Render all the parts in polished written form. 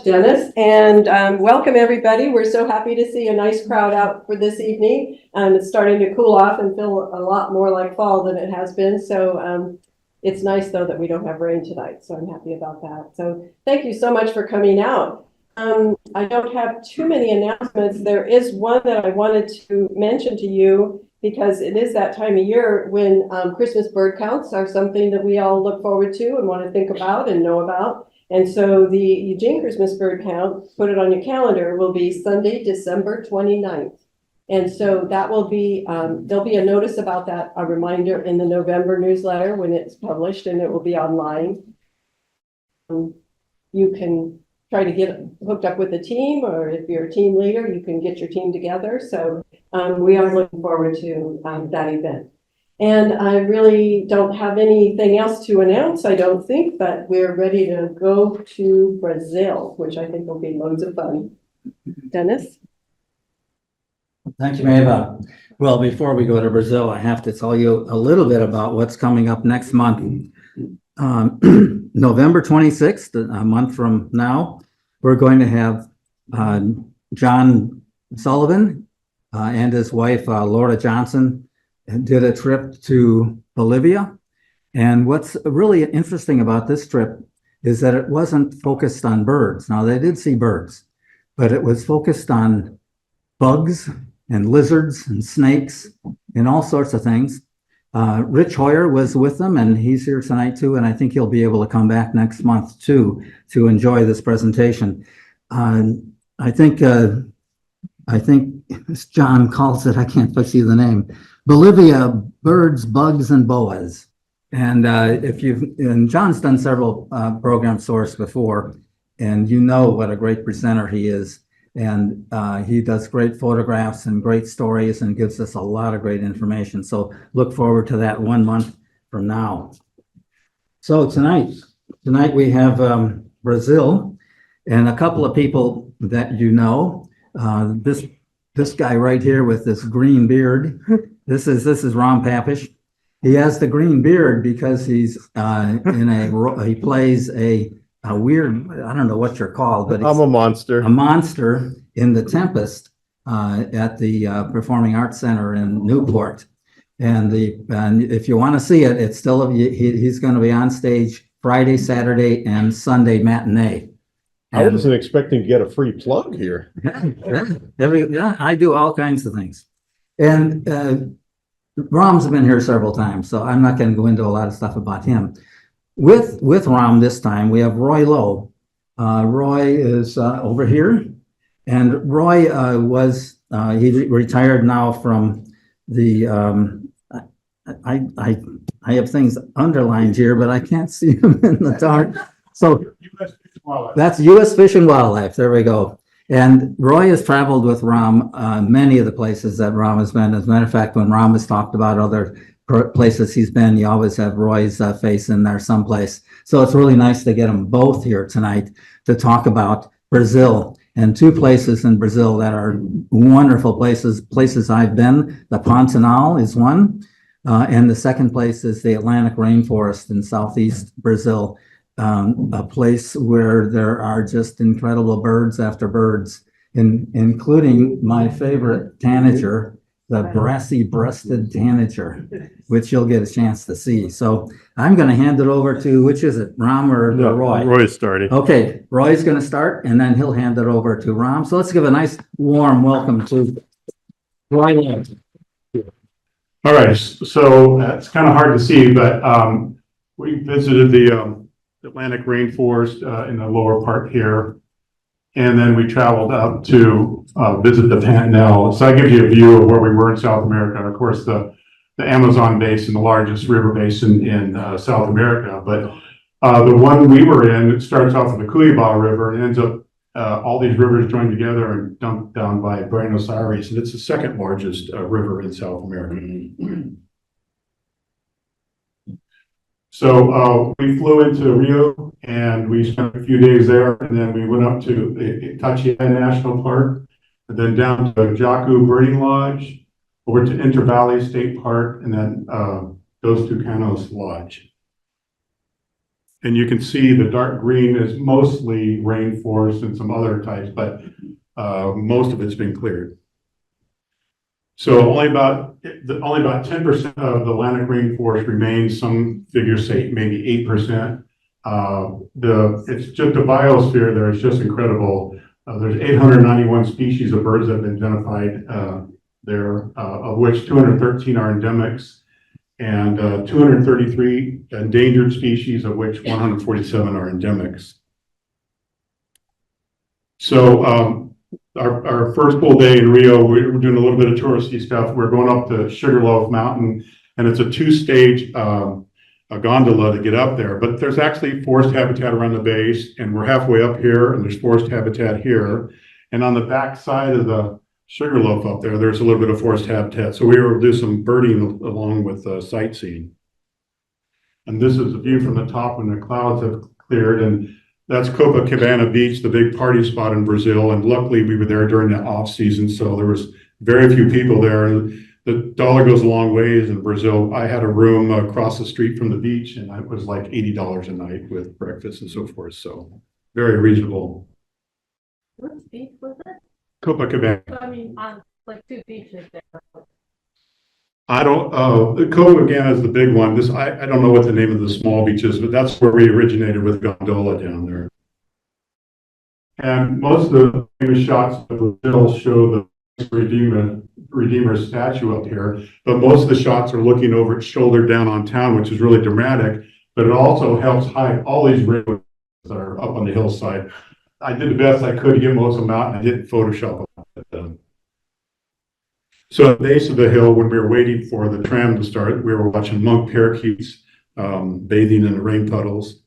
much, Dennis, and welcome everybody. We're so happy to see a nice crowd out for this evening. It's starting to cool off and feel a lot more like fall than it has been. So it's nice though that we don't have rain tonight. So I'm happy about that. So thank you so much for coming out. I don't have too many announcements. There is one that I wanted to mention to you because it is that time of year when Christmas bird counts are something that we all look forward to and want to think about and know about. And so the Eugene Christmas bird count, put it on your calendar, will be Sunday, December 29th. And so that will be, there'll be a notice about that, a reminder in the November newsletter when it's published, and it will be online. You can try to get hooked up with a team, or if you're a team leader, you can get your team together. So we are looking forward to that event. And I really don't have anything else to announce, I don't think, but we're ready to go to Brazil, which I think will be loads of fun. Dennis? Thank you, Maeva. Well, before we go to Brazil, I have to tell you a little bit about what's coming up next month. November 26th, a month from now, we're going to have John Sullivan and his wife, Laura Johnson, did a trip to Bolivia. And what's really interesting about this trip is that it wasn't focused on birds. Now, they did see birds, but it was focused on bugs and lizards and snakes and all sorts of things. Rich Hoyer was with them, and he's here tonight too, and I think he'll be able to come back next month too to enjoy this presentation. I think as John calls it, I can't see the name, Bolivia, Birds, Bugs, and Boas. And and John's done several program source before, and you know what a great presenter he is. And he does great photographs and great stories and gives us a lot of great information. So look forward to that 1 month from now. So tonight we have Brazil and a couple of people that you know. This guy right here with this green beard. This is Ram Papish. He has the green beard because he's he plays a weird, I don't know what you're called, but I'm a monster. A monster in The Tempest at the Performing Arts Center in Newport. And if you want to see it, it's still he's going to be on stage Friday, Saturday, and Sunday matinee. I wasn't expecting to get a free plug here. Yeah, I do all kinds of things. And Ram's been here several times, so I'm not going to go into a lot of stuff about him. With Ram this time, we have Roy Lowe. Roy is over here, and Roy he retired now from the. I have things underlined here, but I can't see them in the dark. So that's U.S. Fish and Wildlife. There we go. And Roy has traveled with Ram many of the places that Ram has been. As a matter of fact, when Ram has talked about other places he's been, you always have Roy's face in there someplace. So it's really nice to get them both here tonight to talk about Brazil, and two places in Brazil that are wonderful places I've been. The Pantanal is one, and the second place is the Atlantic Rainforest in southeast Brazil, a place where there are just incredible birds after birds, including my favorite tanager, the brassy-breasted tanager, which you'll get a chance to see. So I'm going to hand it over to, which is it, Ram or Roy? Roy's starting. Okay, Roy's going to start, and then he'll hand it over to Ram. So let's give a nice warm welcome to Roy Lowe. All right, so it's kind of hard to see, but we visited the Atlantic Rainforest in the lower part here. And then we traveled up to visit the Pantanal. So that gives you a view of where we were in South America. And of course, the Amazon basin, the largest river basin in South America. But the one we were in, it starts off with the Cuiabá River and ends up, all these rivers join together and dump down by Buenos Aires. And it's the second largest river in South America. So we flew into Rio and we spent a few days there, and then we went up to Itatiaia National Park, and then down to Jaguar Birding Lodge, over to Intervalley State Park, and then Dos Tucanos Lodge. And you can see the dark green is mostly rainforest and some other types, but most of it's been cleared. So only about 10% of the Atlantic rainforest remains. Some figures say maybe 8%. It's just a biosphere there. It's just incredible. There's 891 species of birds that have been identified there, of which 213 are endemics, and 233 endangered species, of which 147 are endemics. So our first full day in Rio, we were doing a little bit of touristy stuff. We're going up the Sugarloaf Mountain, and it's a two-stage a gondola to get up there. But there's actually forest habitat around the base, and we're halfway up here, and there's forest habitat here. And on the back side of the Sugarloaf up there, there's a little bit of forest habitat. So we were able to do some birding along with sightseeing. And this is a view from the top when the clouds have cleared. And that's Copacabana Beach, the big party spot in Brazil. And luckily we were there during the off season, so there was very few people there. And the dollar goes a long ways in Brazil. I had a room across the street from the beach, and it was like $80 a night with breakfast and so forth. So very reasonable. What beach was it? Copacabana. I mean, on like two beaches there. I don't, Copacabana is the big one. I don't know what the name of the small beach is, but that's where we originated with gondola down there. And most of the famous shots of Brazil show the Redeemer statue up here, but most of the shots are looking over its shoulder down on town, which is really dramatic, but it also helps hide all these railroads that are up on the hillside. I did the best I could to get most of them out, and I didn't Photoshop them. So at the base of the hill, when we were waiting for the tram to start, we were watching monk parakeets bathing in the rain puddles.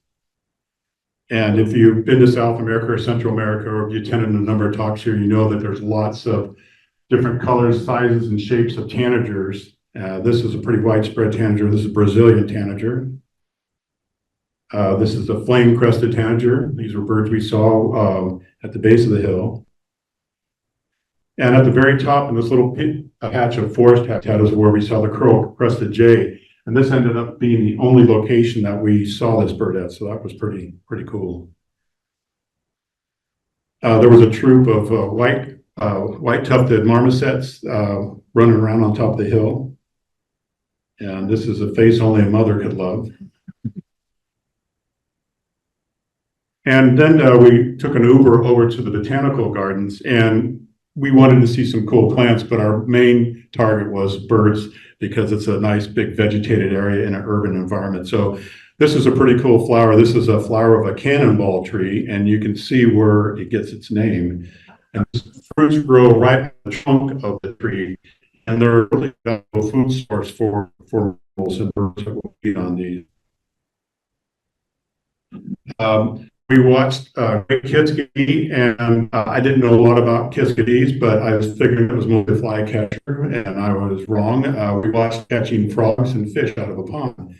And if you've been to South America or Central America, or if you attended a number of talks here, you know that there's lots of different colors, sizes, and shapes of tanagers. This is a pretty widespread tanager. This is a Brazilian tanager. This is a flame-crested tanager. These were birds we saw at the base of the hill. And at the very top, in this little patch of forest habitat, is where we saw the curl-crested jay. And this ended up being the only location that we saw this bird at, so that was pretty cool. There was a troop of white tufted marmosets running around on top of the hill. And this is a face only a mother could love. And then we took an Uber over to the botanical gardens, and we wanted to see some cool plants, but our main target was birds because it's a nice big vegetated area in an urban environment. So this is a pretty cool flower. This is a flower of a cannonball tree, and you can see where it gets its name. And fruits grow right on the trunk of the tree, and they're really a food source for animals and birds that will feed on these. We watched Great Kiskadee, and I didn't know a lot about Kiskadees, but I was figuring it was mostly a flycatcher, and I was wrong. We watched catching frogs and fish out of a pond.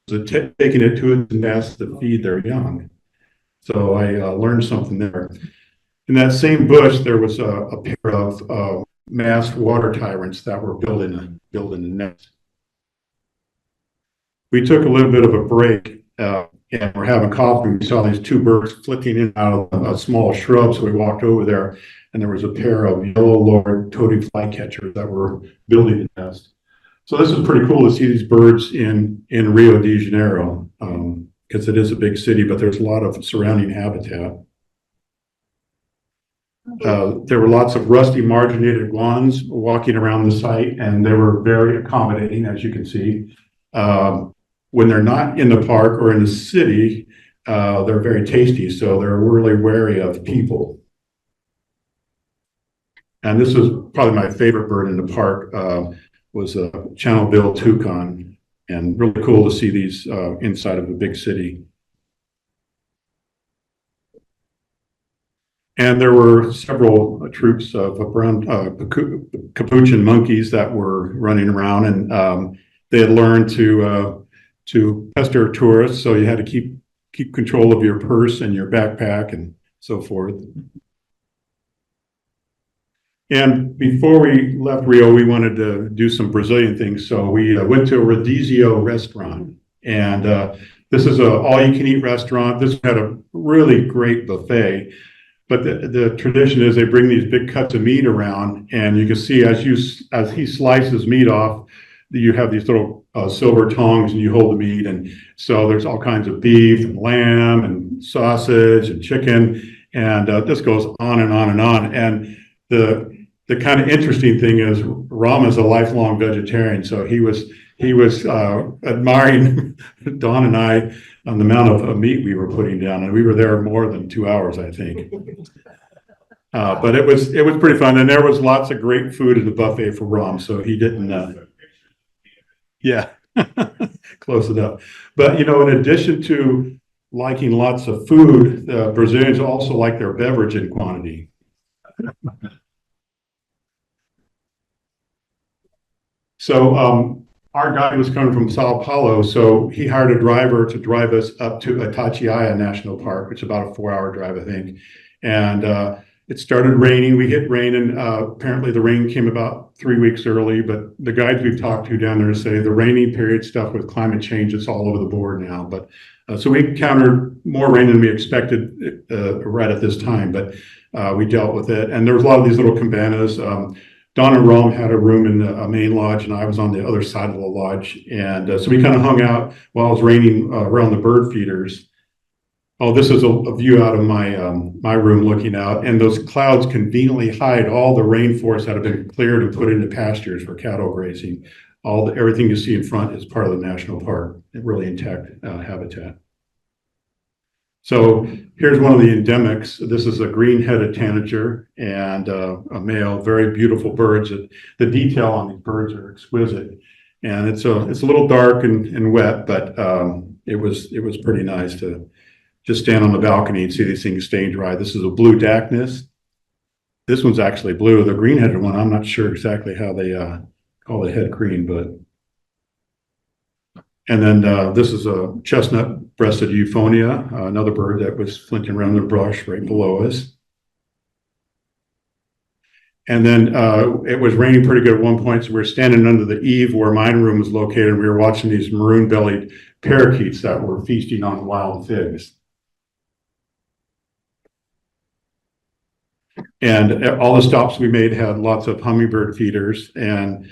So taking it to its nest to feed their young. So I learned something there. In that same bush, there was a pair of masked water tyrants that were building a nest. We took a little bit of a break. And we're having coffee. We saw these two birds flitting in and out of a small shrub. So we walked over there, and there was a pair of yellow lord toady flycatchers that were building a nest. So this is pretty cool to see these birds in Rio de Janeiro, because it is a big city, but there's a lot of surrounding habitat. There were lots of rusty marginated iguanas walking around the site, and they were very accommodating, as you can see. When they're not in the park or in the city, they're very tasty, so they're really wary of people. And this was probably my favorite bird in the park, was a channel-billed toucan, and really cool to see these inside of a big city. And there were several troops of brown capuchin monkeys that were running around, and they had learned to pester tourists, so you had to keep control of your purse and your backpack and so forth. And before we left Rio, we wanted to do some Brazilian things, so we went to a rodizio restaurant, and This is a all-you-can-eat restaurant. This had a really great buffet. But the tradition is they bring these big cuts of meat around, and you can see as he slices meat off, you have these little silver tongs, and you hold the meat. And so there's all kinds of beef and lamb and sausage and chicken, and this goes on and on and on. And the kind of interesting thing is Ram is a lifelong vegetarian, so he was admiring Don and I on the amount of meat we were putting down, and we were there more than 2 hours, I think. But it was pretty fun, and there was lots of great food in the buffet for Ram, so he didn't. Yeah, close enough. But in addition to liking lots of food, the Brazilians also like their beverage in quantity. So our guide was coming from Sao Paulo, so he hired a driver to drive us up to Itatiaia National Park, which is about a 4-hour drive, I think. And it started raining. We hit rain, and apparently the rain came about 3 weeks early. But the guides we've talked to down there say the rainy period stuff with climate change, it's all over the board now. But so we encountered more rain than we expected right at this time, but we dealt with it. And there was a lot of these little cabanas. Don and Rome had a room in the main lodge, and I was on the other side of the lodge. And so we kind of hung out while it was raining around the bird feeders. Oh, this is a view out of my room looking out, and those clouds conveniently hide all the rainforest that have been cleared and put into pastures for cattle grazing. Everything you see in front is part of the national park, really intact habitat. So here's one of the endemics. This is a green-headed tanager and a male, very beautiful birds. The detail on these birds are exquisite, and it's a little dark and wet, but it was pretty nice to just stand on the balcony and see these things staying dry. This is a blue Dacnus. This one's actually blue. The green-headed one, I'm not sure exactly how they call the head green, but. And then this is a chestnut-breasted euphonia, another bird that was flinting around the brush right below us. And then it was raining pretty good at one point, so we were standing under the eave where my room was located, and we were watching these maroon-bellied parakeets that were feasting on wild figs. And all the stops we made had lots of hummingbird feeders, and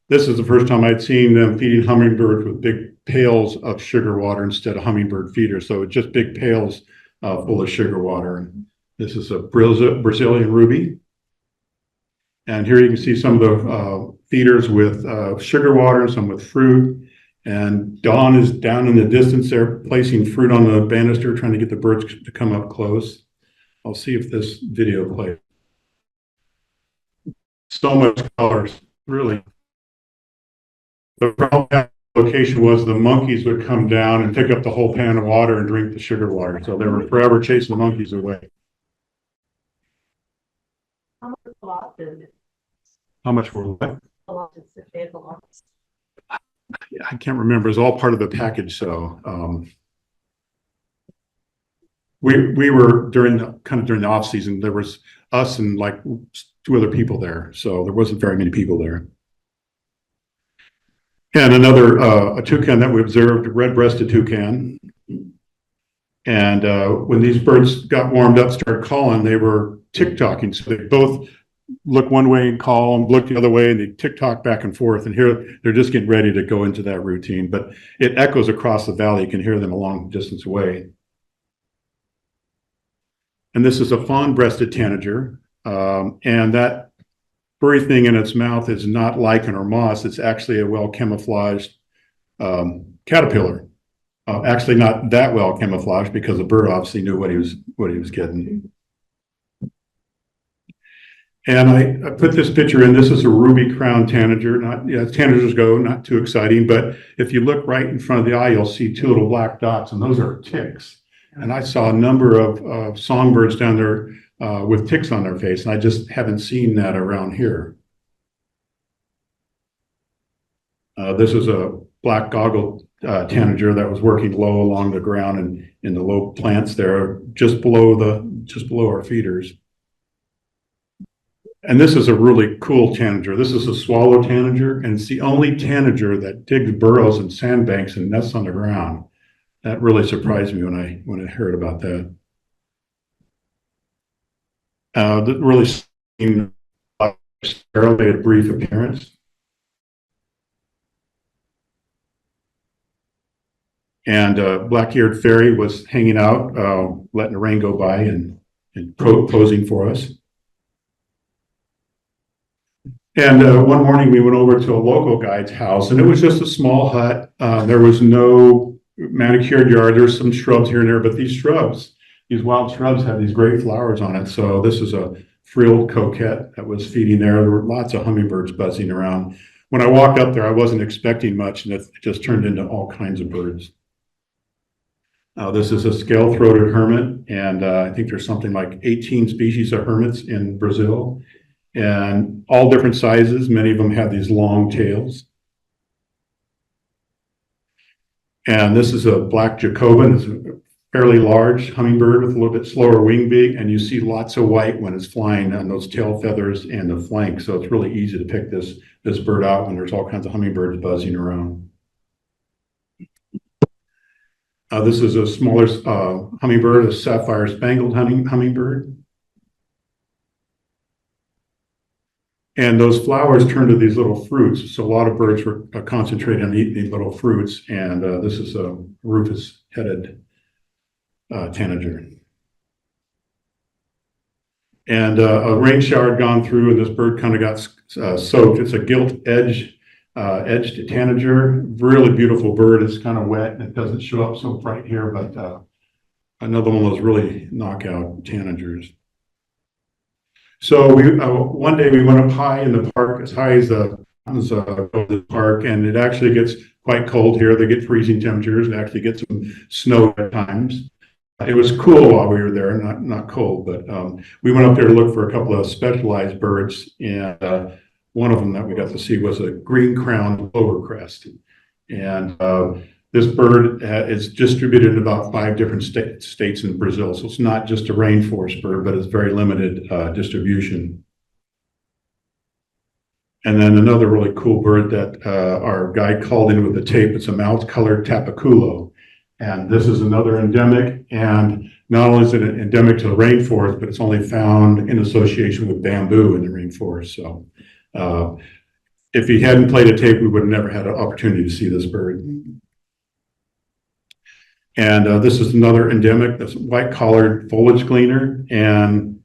this is the first time I'd seen them feeding hummingbirds with big pails of sugar water instead of hummingbird feeders. So just big pails full of sugar water. This is a Brazilian ruby. And here you can see some of the feeders with sugar water and some with fruit. And Dawn is down in the distance there placing fruit on the banister, trying to get the birds to come up close. I'll see if this video plays. So much colors, really. The problem location was the monkeys would come down and pick up the whole pan of water and drink the sugar water. So they were forever chasing the monkeys away. How much a lot did it? How much were what? A lot is it pay a lot? I can't remember. It was all part of the package. So we were during the off season. There was us and like 2 other people there. So there wasn't very many people there. And another, a toucan that we observed, red-breasted toucan. And when these birds got warmed up, started calling, they were tick-tocking. So they both look one way and call, and look the other way, and they tick-tock back and forth. And here, they're just getting ready to go into that routine. But it echoes across the valley. You can hear them a long distance away. And this is a fawn-breasted tanager. And that furry thing in its mouth is not lichen or moss. It's actually a well-camouflaged caterpillar. Actually, not that well camouflaged because the bird obviously knew what he was getting. And I put this picture in. This is a ruby crowned tanager. Tanagers go, not too exciting, but if you look right in front of the eye, you'll see 2 little black dots, and those are ticks. And I saw a number of songbirds down there with ticks on their face, and I just haven't seen that around here. This is a black goggle tanager that was working low along the ground and in the low plants there, just below our feeders. And this is a really cool tanager. This is a swallow tanager, and it's the only tanager that digs burrows and sandbanks and nests on the ground. that really surprised me when I heard about that. That really seemed like a sparrow. They had a brief appearance. And black-eared fairy was hanging out, letting the rain go by and posing for us. And one morning we went over to a local guide's house, and it was just a small hut. There was no manicured yard. There's some shrubs here and there, but these wild shrubs had these great flowers on it. So this is a frilled coquette that was feeding there. There were lots of hummingbirds buzzing around. When I walked up there, I wasn't expecting much, and it just turned into all kinds of birds. This is a scale-throated hermit, and I think there's something like 18 species of hermits in Brazil, and all different sizes. Many of them have these long tails. And this is a black Jacobin. It's a fairly large hummingbird with a little bit slower wing beat, and you see lots of white when it's flying on those tail feathers and the flank. So it's really easy to pick this bird out when there's all kinds of hummingbirds buzzing around. This is a smaller hummingbird, a sapphire spangled hummingbird. And those flowers turn to these little fruits. So a lot of birds were concentrating on eating these little fruits. And this is a rufous-headed tanager. And a rain shower had gone through, and this bird kind of got soaked. It's a gilt-edged tanager, really beautiful bird. It's kind of wet and it doesn't show up so bright here, but another one of those really knockout tanagers. So one day we went up high in the park, as high as the mountains of the park, and it actually gets quite cold here. They get freezing temperatures. They actually get some snow at times. It was cool while we were there, not cold, but we went up there to look for a couple of specialized birds, and one of them that we got to see was a green-crowned clovercrest. And this bird is distributed in about 5 different states in Brazil. So it's not just a rainforest bird, but it's very limited distribution. And then another really cool bird that our guide called in with the tape, it's a mouse-colored tapaculo. And this is another endemic. And not only is it endemic to the rainforest, but it's only found in association with bamboo in the rainforest. So if he hadn't played a tape, we would have never had an opportunity to see this bird. And this is another endemic, this white-collared foliage gleaner. And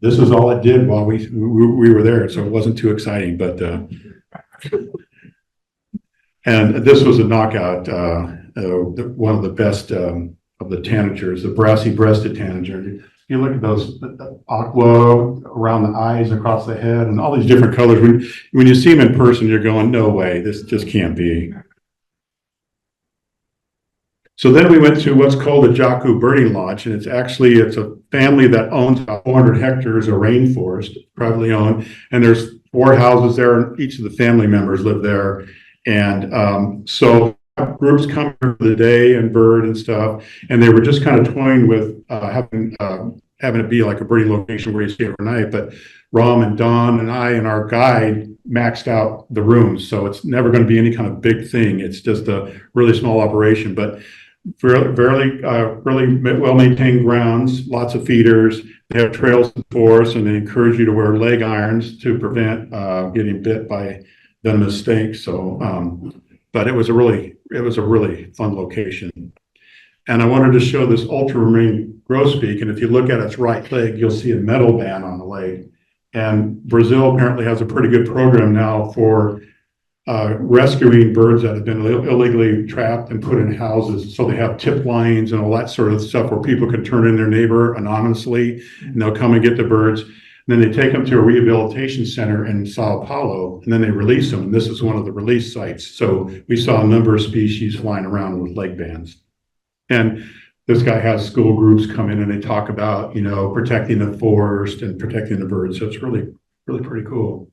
this is all it did while we were there. So it wasn't too exciting, but and this was a knockout, one of the best of the tanagers, the brassy-breasted tanager. You look at those aqua around the eyes, across the head, and all these different colors. When you see them in person, you're going, no way, this just can't be. So then we went to what's called the Jaguar Birding Lodge, and it's a family that owns about 400 hectares of rainforest, privately owned, and there's 4 houses there, and each of the family members live there. And so groups come here for the day and bird and stuff, and they were just kind of toying with having it be like a birding location where you stay overnight. But Ram and Don and I and our guide maxed out the rooms, so it's never going to be any kind of big thing. It's just a really small operation, but really well-maintained grounds, lots of feeders. They have trails in the forest, and they encourage you to wear leg irons to prevent getting bit by venomous snakes. So, but it was a really fun location. And I wanted to show this ultramarine grosbeak, and if you look at its right leg, you'll see a metal band on the leg. And Brazil apparently has a pretty good program now for rescuing birds that have been illegally trapped and put in houses. So they have tip lines and all that sort of stuff where people can turn in their neighbor anonymously, and they'll come and get the birds. And then they take them to a rehabilitation center in Sao Paulo, and then they release them. And this is one of the release sites. So we saw a number of species flying around with leg bands. And this guy has school groups come in and they talk about, protecting the forest and protecting the birds. So it's really, really pretty cool.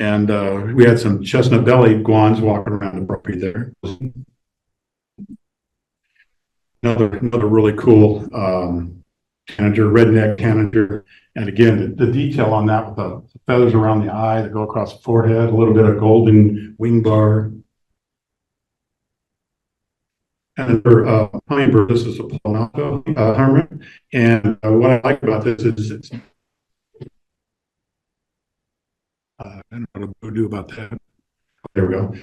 And we had some chestnut-bellied guans walking around the property there. Another really cool tanager, redneck tanager. And again, the detail on that with the feathers around the eye that go across the forehead, a little bit of golden wing bar. And for hummingbird, this is a Pantanal hermit. And what I like about this is it's I don't know what to do about that. There we go.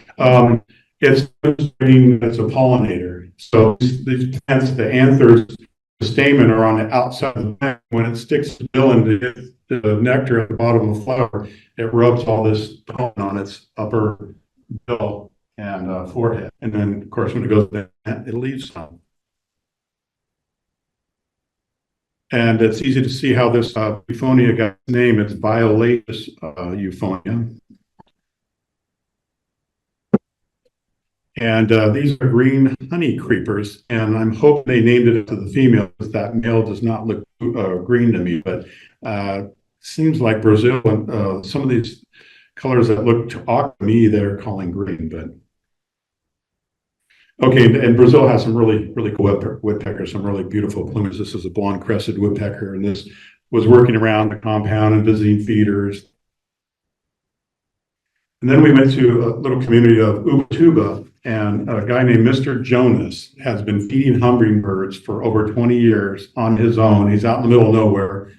It's a pollinator. So these plants, the anthers, the stamen are on the outside of the plant. When it sticks its bill into the nectar at the bottom of the flower, it rubs all this pollen on its upper bill and forehead. And then, of course, when it goes down, it leaves some. And it's easy to see how this euphonia got its name. It's Violatus euphonia. And these are green honey creepers, and I'm hoping they named it to the female because that male does not look green to me. But seems like Brazil and some of these colors that look to me, they're calling green. But okay, and Brazil has some really cool woodpeckers, some really beautiful plumage. This is a blonde crested woodpecker, and this was working around the compound and visiting feeders. And then we went to a little community of Ubatuba, and a guy named Mr. Jonas has been feeding hummingbirds for over 20 years on his own. He's out in the middle of nowhere.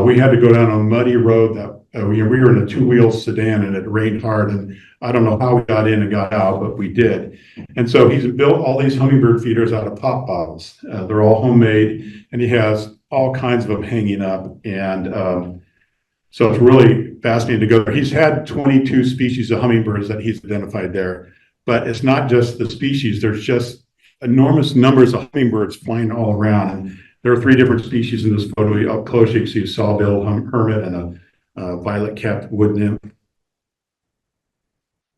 We had to go down a muddy road that we were in a two-wheel sedan, and it rained hard, and I don't know how we got in and got out, but we did. And so he's built all these hummingbird feeders out of pop bottles. They're all homemade, and he has all kinds of them hanging up. And so it's really fascinating to go there. He's had 22 species of hummingbirds that he's identified there, but it's not just the species. There's just enormous numbers of hummingbirds flying all around. And there are 3 different species in this photo. Up close, you can see a saw-billed hermit and a violet-capped wood nymph.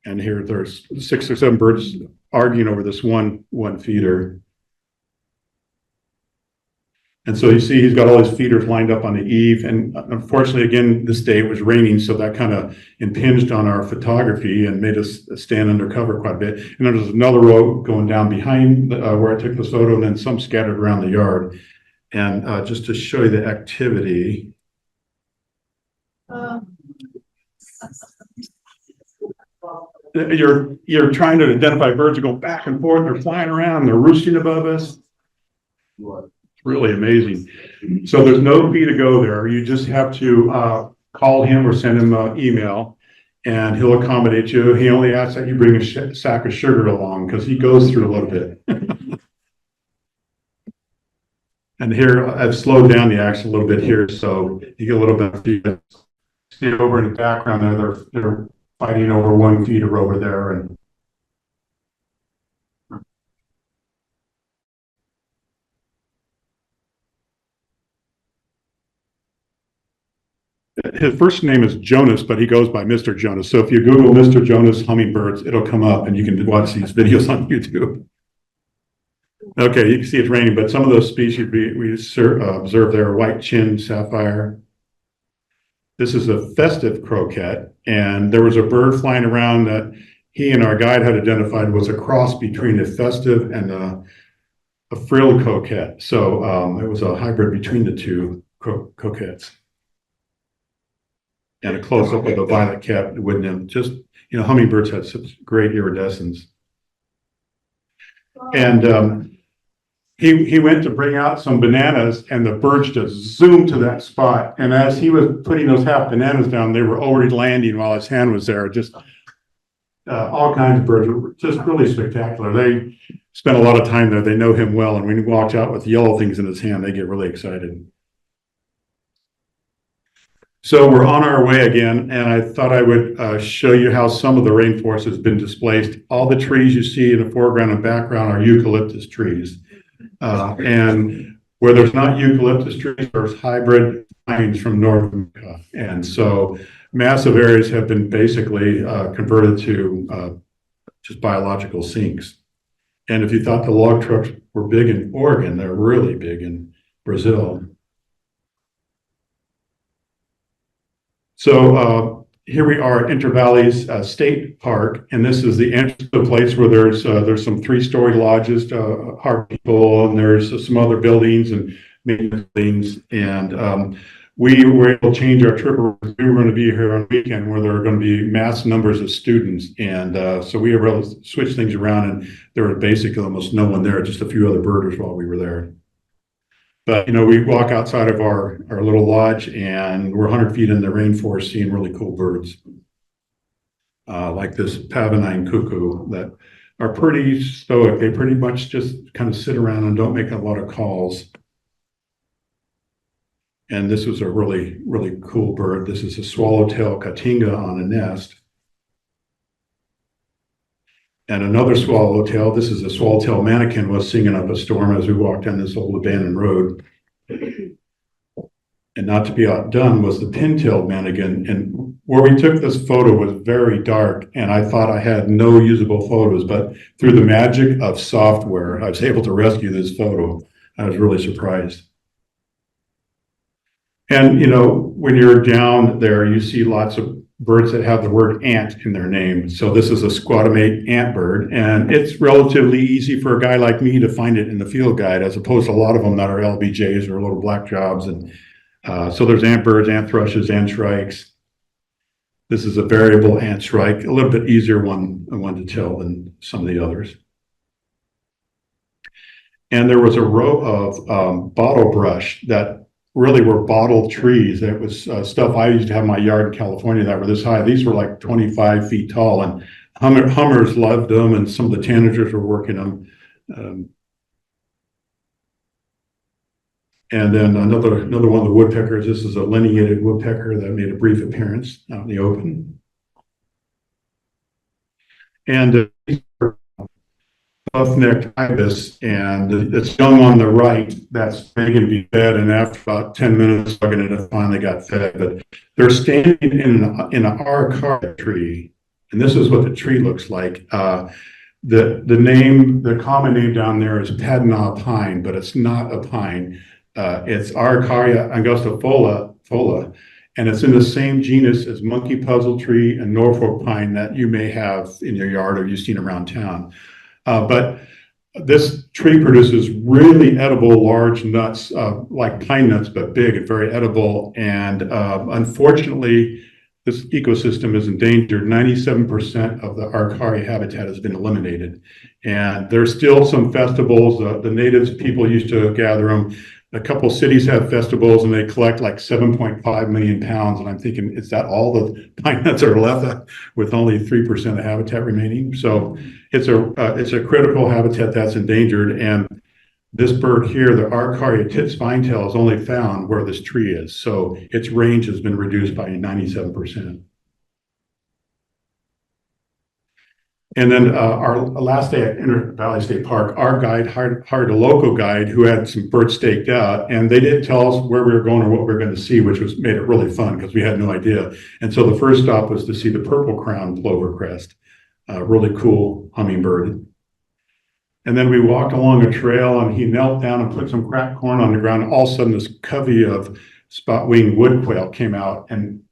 And here there's 6 or 7 birds arguing over this one feeder. And so you see he's got all his feeders lined up on the eave. And unfortunately, again, this day it was raining, so that kind of impinged on our photography and made us stand under cover quite a bit. And then there's another row going down behind where I took the photo, and then some scattered around the yard. And just to show you the activity. You're trying to identify birds that go back and forth. They're flying around. They're roosting above us. It's really amazing. So there's no fee to go there. You just have to call him or send him an email, and he'll accommodate you. He only asks that you bring a sack of sugar along because he goes through a little bit. And here I've slowed down the action a little bit here, so you get a little bit of feedback. See over in the background there, they're fighting over one feeder over there, and his first name is Jonas, but he goes by Mr. Jonas. So if you Google Mr. Jonas hummingbirds, it'll come up, and you can watch these videos on YouTube. Okay, you can see it's raining, but some of those species we observe there: white-chinned sapphire. This is a festive croquet, and there was a bird flying around that he and our guide had identified was a cross between a festive and a frilled croquet. So it was a hybrid between the two croquets. And a close-up of the violet-capped wood nymph. Just, hummingbirds had such great iridescence. And he went to bring out some bananas, and the birds just zoomed to that spot. And as he was putting those half bananas down, they were already landing while his hand was there. Just all kinds of birds were just really spectacular. They spent a lot of time there. They know him well. And when he walks out with yellow things in his hand, they get really excited. So we're on our way again, and I thought I would show you how some of the rainforest has been displaced. All the trees you see in the foreground and background are eucalyptus trees. And where there's not eucalyptus trees, there's hybrid pines from North America. And so massive areas have been basically converted to just biological sinks. And if you thought the log trucks were big in Oregon, they're really big in Brazil. So here we are at Intervalleys State Park, and this is the entrance to the place where there's some 3-story lodges to harbor people, and there's some other buildings and maintenance buildings. And we were able to change our trip. We were going to be here on a weekend where there were going to be mass numbers of students. And so we were able to switch things around, and there were basically almost no one there, just a few other birders while we were there. But, you know, we walk outside of our little lodge and we're 100 feet in the rainforest seeing really cool birds. Like this pavonine cuckoo that are pretty stoic. They pretty much just kind of sit around and don't make a lot of calls. And this was a really, really cool bird. This is a swallowtail katinga on a nest. And another swallowtail, this is a swallowtail mannequin, was singing up a storm as we walked down this old abandoned road. And not to be outdone was the pin-tailed mannequin. And where we took this photo was very dark, and I thought I had no usable photos, but through the magic of software, I was able to rescue this photo. I was really surprised. And, you know, when you're down there, you see lots of birds that have the word ant in their name. So this is a squatamate ant bird, and it's relatively easy for a guy like me to find it in the field guide, as opposed to a lot of them that are LBJs or little black jobs. And so there's ant birds, ant thrushes, ant shrikes. This is a variable ant shrike, a little bit easier one to tell than some of the others. And there was a row of bottle brush that really were bottle trees. That was stuff I used to have in my yard in California that were this high. These were like 25 feet tall, and hummers loved them, and some of the tanagers were working them. And then another one of the woodpeckers. This is a lineated woodpecker that made a brief appearance out in the open. And buff-necked ibis, and it's young on the right that's beginning to be fed, and after about 10 minutes bugging it finally got fed. But they're standing in an araucaria tree, and this is what the tree looks like. The common name down there is Pantanal pine, but it's not a pine. It's Araucaria angustifolia, and it's in the same genus as monkey puzzle tree and Norfolk pine that you may have in your yard or you've seen around town. But this tree produces really edible large nuts, like pine nuts, but big and very edible. And unfortunately, this ecosystem is endangered. 97% of the Araucaria habitat has been eliminated. And there's still some festivals. The natives people used to gather them. A couple cities have festivals and they collect like 7.5 million pounds. And I'm thinking, is that all the pine nuts are left with only 3% of habitat remaining? So it's a critical habitat that's endangered. And this bird here, the Araucaria tit spinetail, is only found where this tree is. So its range has been reduced by 97%. And then our last day at Inter Valley State Park, our guide hired a local guide who had some birds staked out, and they didn't tell us where we were going or what we were going to see, which made it really fun because we had no idea. And so the first stop was to see the purple crowned plover crest, a really cool hummingbird. And then we walked along a trail, and he knelt down and put some cracked corn on the ground. And all of a sudden, this covey of spot-winged wood quail came out, and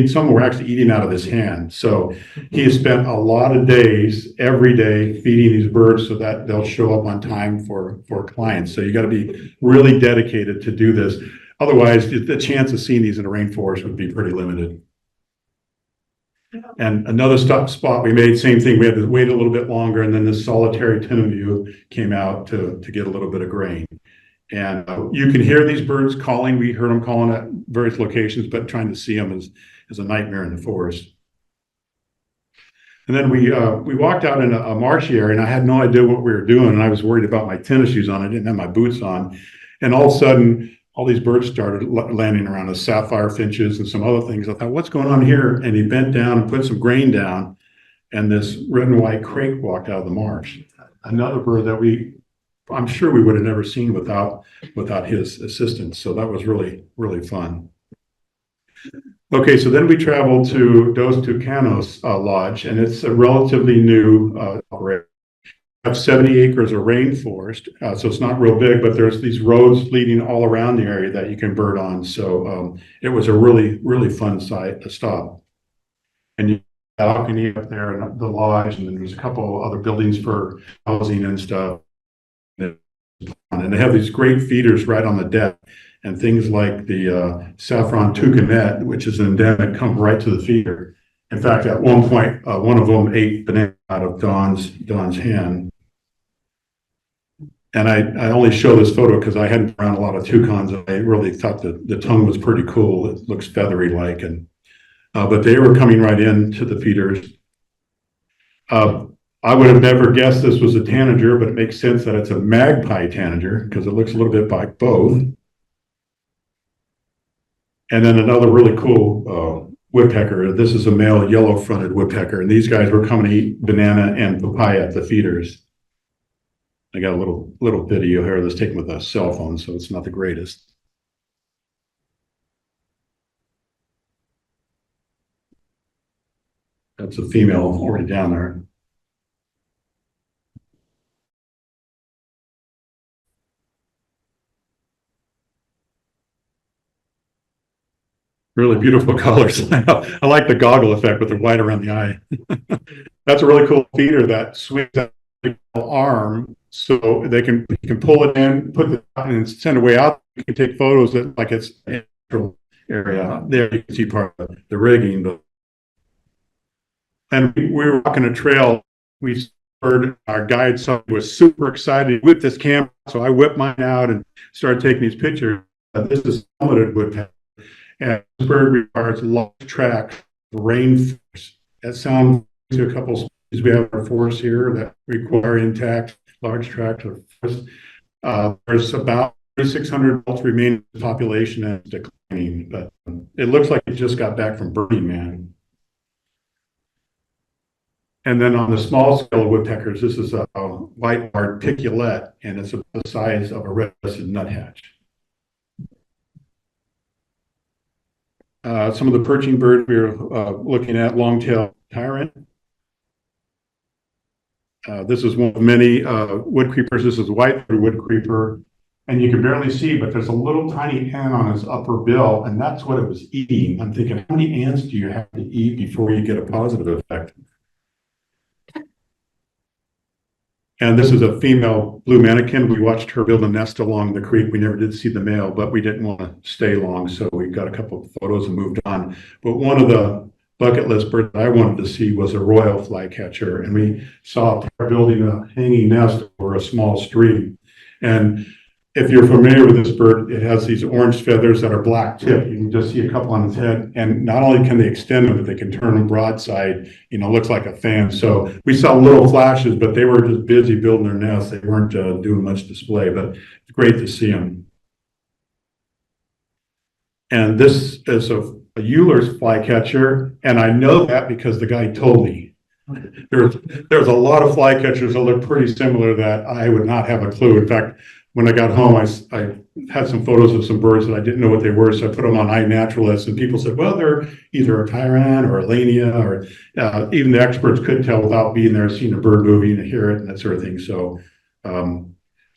some were actually eating out of his hand. So he has spent a lot of days every day feeding these birds so that they'll show up on time for clients. So you got to be really dedicated to do this. Otherwise, the chance of seeing these in the rainforest would be pretty limited. And another spot we made, same thing. We had to wait a little bit longer, and then this solitary tinamou came out to get a little bit of grain. And you can hear these birds calling. We heard them calling at various locations, but trying to see them is a nightmare in the forest. And then we walked out in a marshy area, and I had no idea what we were doing, and I was worried about my tennis shoes on. I didn't have my boots on, and all of a sudden, all these birds started landing around us, sapphire finches and some other things. I thought, what's going on here? And he bent down and put some grain down, and this red and white crake walked out of the marsh. Another bird that I'm sure we would have never seen without his assistance. So that was really, really fun. Okay, so then we traveled to Dos Tucanos Lodge, and it's a relatively new operation. We have 70 acres of rainforest, so it's not real big, but there's these roads leading all around the area that you can bird on. So it was a really, really fun site to stop. And you have a balcony up there in the lodge, and then there's a couple other buildings for housing and stuff. And they have these great feeders right on the deck. And things like the saffron toucanet, which is endemic, come right to the feeder. In fact, at one point, one of them ate banana out of Don's hand. And I only show this photo because I hadn't been around a lot of toucans. And I really thought that the tongue was pretty cool. It looks feathery like, and but they were coming right into the feeders. I would have never guessed this was a tanager, but it makes sense that it's a magpie tanager because it looks a little bit like both. And then another really cool woodpecker. This is a male yellow-fronted woodpecker, and these guys were coming to eat banana and papaya at the feeders. I got a little video here that's taken with a cell phone, so it's not the greatest. That's a female already down there. Really beautiful colors. I like the goggle effect with the white around the eye. That's a really cool feeder that swings that arm, so they can pull it in, put it and send it way out. You can take photos that like it's natural area. There you can see part of the rigging. But and we were walking a trail. We heard our guide was super excited with this camera, so I whipped mine out and started taking these pictures. This is helmeted woodpecker. And this bird requires large tract rainforest. That sounds to a couple species we have in our forest here that require intact large tract of forest. There's about 3,600 adults remaining in the population and declining, but it looks like it just got back from Burning Man. And then on the small scale of woodpeckers, this is a white articulate, and it's about the size of a red-breasted nuthatch. Some of the perching birds we were looking at, long-tailed tyrant. This is one of many wood creepers. This is white wood creeper, and you can barely see, but there's a little tiny ant on its upper bill, and that's what it was eating. I'm thinking, how many ants do you have to eat before you get a positive effect? And this is a female blue mannequin. We watched her build a nest along the creek. We never did see the male, but we didn't want to stay long, so we got a couple of photos and moved on. But one of the bucket list birds that I wanted to see was a royal flycatcher, and we saw a pair building a hanging nest over a small stream. And if you're familiar with this bird, it has these orange feathers that are black tipped. You can just see a couple on its head. And not only can they extend them, but they can turn them broadside, looks like a fan. So we saw little flashes, but they were just busy building their nests. They weren't doing much display, but it's great to see them. And this is a Euler's flycatcher. And I know that because the guy told me. There's a lot of flycatchers that look pretty similar that I would not have a clue. In fact, when I got home, I had some photos of some birds that I didn't know what they were, so I put them on iNaturalist, and people said, well, they're either a tyrant or a lania, or even the experts couldn't tell without being there, seeing a bird moving and hear it and that sort of thing. So,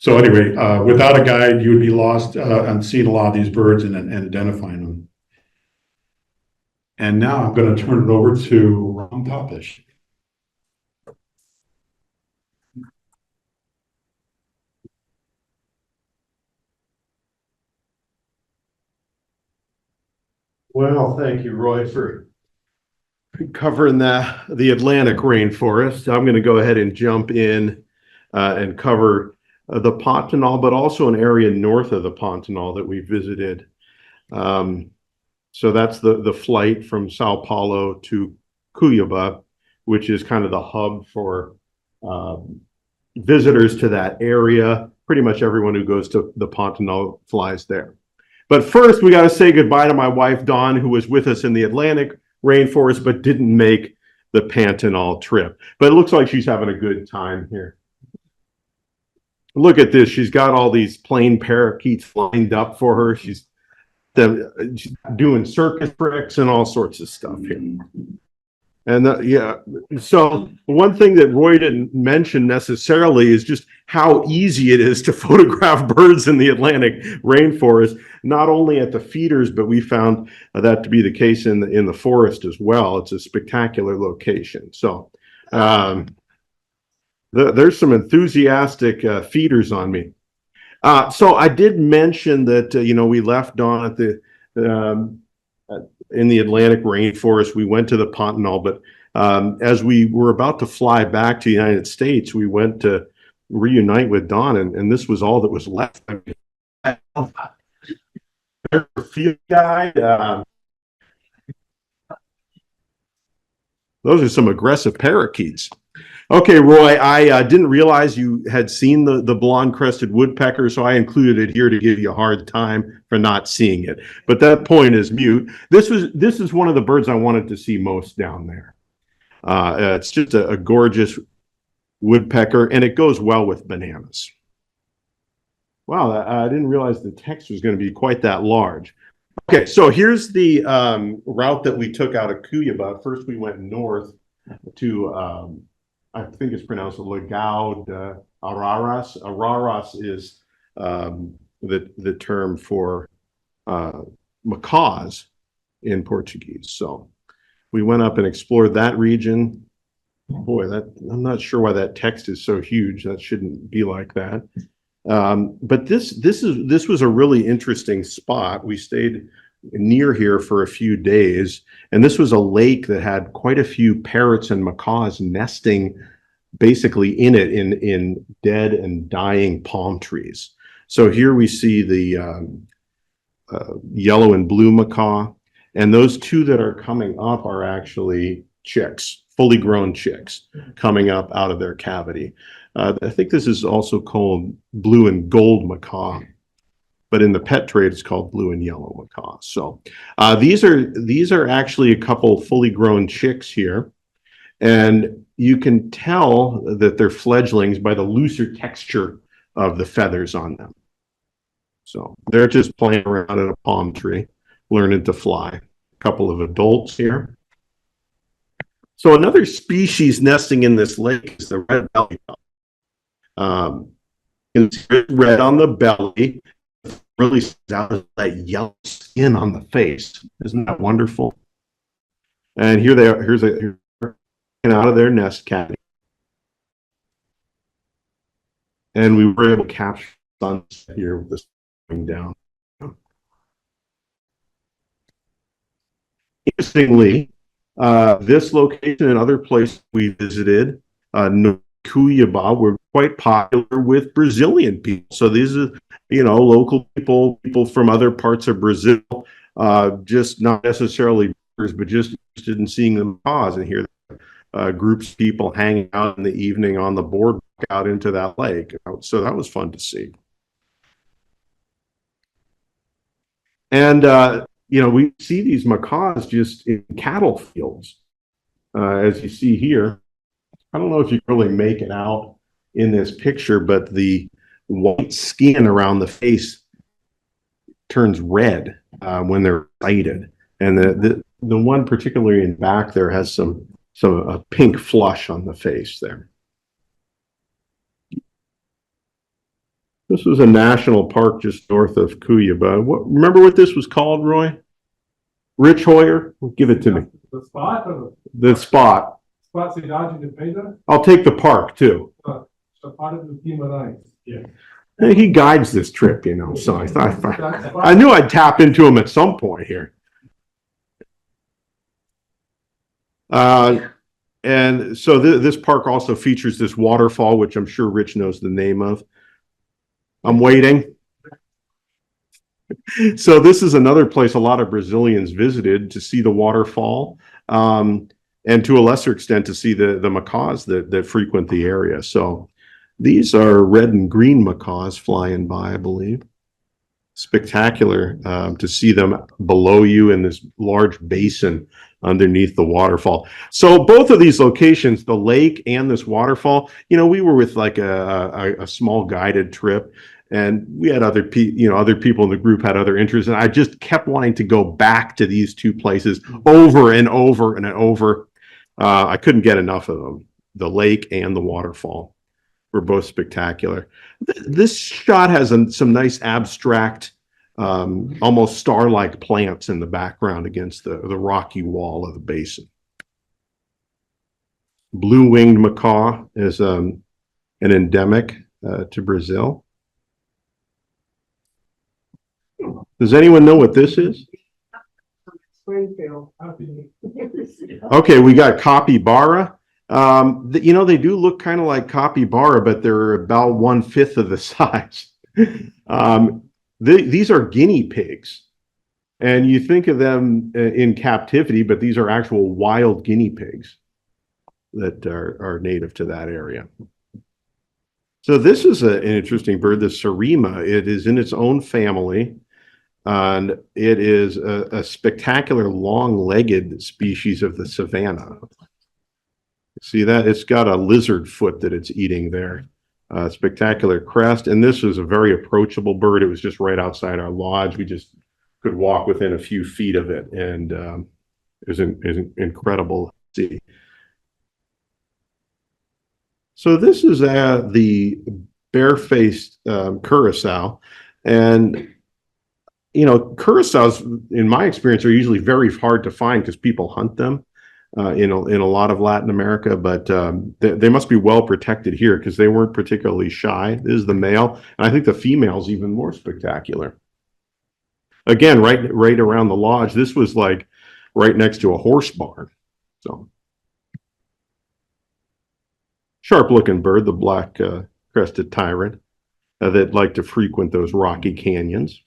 anyway, without a guide, you would be lost on seeing a lot of these birds and identifying them. And now I'm going to turn it over to Ron Papish. Well, thank you, Roy, for covering the Atlantic rainforest. I'm going to go ahead and jump in and cover the Pantanal, but also an area north of the Pantanal that we visited. So that's the flight from Sao Paulo to Cuiabá, which is kind of the hub for visitors to that area. Pretty much everyone who goes to the Pantanal flies there. But first, we got to say goodbye to my wife, Dawn, who was with us in the Atlantic rainforest, but didn't make the Pantanal trip. But it looks like she's having a good time here. Look at this. She's got all these plain parakeets lined up for her. She's doing circus tricks and all sorts of stuff here. And so one thing that Roy didn't mention necessarily is just how easy it is to photograph birds in the Atlantic rainforest, not only at the feeders, but we found that to be the case in the forest as well. It's a spectacular location. So there's some enthusiastic feeders on me. So I did mention that, we left Dawn at in the Atlantic rainforest. We went to the Pantanal, but as we were about to fly back to the United States, we went to reunite with Dawn, and this was all that was left. I mean, there's a field guide. Those are some aggressive parakeets. Okay, Roy, I didn't realize you had seen the blonde-crested woodpecker, so I included it here to give you a hard time for not seeing it. But that point is mute. This is one of the birds I wanted to see most down there. It's just a gorgeous woodpecker, and it goes well with bananas. Wow, I didn't realize the text was going to be quite that large. Okay, so here's the route that we took out of Cuyaba. First, we went north to I think it's pronounced Lagoa de Araras. Araras is the term for macaws in Portuguese. So we went up and explored that region. Boy, I'm not sure why that text is so huge. That shouldn't be like that. But this was a really interesting spot. We stayed near here for a few days, and this was a lake that had quite a few parrots and macaws nesting basically in it in dead and dying palm trees. So here we see the yellow and blue macaw, and those two that are coming up are actually chicks, fully grown chicks coming up out of their cavity. I think this is also called blue and gold macaw, but in the pet trade, it's called blue and yellow macaw. So these are actually a couple fully grown chicks here, and you can tell that they're fledglings by the looser texture of the feathers on them. So they're just playing around in a palm tree, learning to fly. A couple of adults here. So another species nesting in this lake is the red-bellied dove. It's red on the belly, really stands out as that yellow skin on the face. Isn't that wonderful? And here they are. Here's out of their nest cavity, and we were able to capture sunset here with this going down. Interestingly, this location and other places we visited, Cuyaba, were quite popular with Brazilian people. So these are, local people from other parts of Brazil, just not necessarily birds, but just interested in seeing the macaws. And here, groups of people hanging out in the evening on the boardwalk out into that lake. So that was fun to see. And we see these macaws just in cattle fields, as you see here. I don't know if you can really make it out in this picture, but the white skin around the face turns red when they're excited, and the one particularly in back there has some pink flush on the face there. This was a national park just north of Cuyaba. Remember what this was called, Roy? Rich Hoyer, give it to me. The spot or The spot. spot Cidade de Pedra? I'll take the park too. Chapada do Guimarães. Yeah. And he guides this trip, so I knew I'd tap into him at some point here. And so this park also features this waterfall, which I'm sure Rich knows the name of. I'm waiting. So this is another place a lot of Brazilians visited to see the waterfall, and to a lesser extent to see the macaws that frequent the area. So these are red and green macaws flying by, I believe. Spectacular to see them below you in this large basin underneath the waterfall. So both of these locations, the lake and this waterfall, we were with like a small guided trip, and we had other people in the group had other interests, and I just kept wanting to go back to these two places over and over and over. I couldn't get enough of them. The lake and the waterfall were both spectacular. This shot has some nice abstract, almost star-like plants in the background against the rocky wall of the basin. Blue-winged macaw is an endemic to Brazil. Does anyone know what this is? Springfield. Okay, we got capybara. You know, they do look kind of like capybara, but they're about 1/5 of the size. These are guinea pigs. And you think of them in captivity, but these are actual wild guinea pigs that are native to that area. So this is an interesting bird, the Surima. It is in its own family, and it is a spectacular long-legged species of the savanna. See that? It's got a lizard foot that it's eating there. Spectacular crest, and this is a very approachable bird. It was just right outside our lodge. We just could walk within a few feet of it, and it was incredible to see. So this is the barefaced curassow, and you know, curassows, in my experience, are usually very hard to find because people hunt them in a lot of Latin America, but they must be well protected here because they weren't particularly shy. This is the male, and I think the female's even more spectacular. Again, right around the lodge. This was like right next to a horse barn. So sharp looking bird, the black crested tyrant that like to frequent those rocky canyons.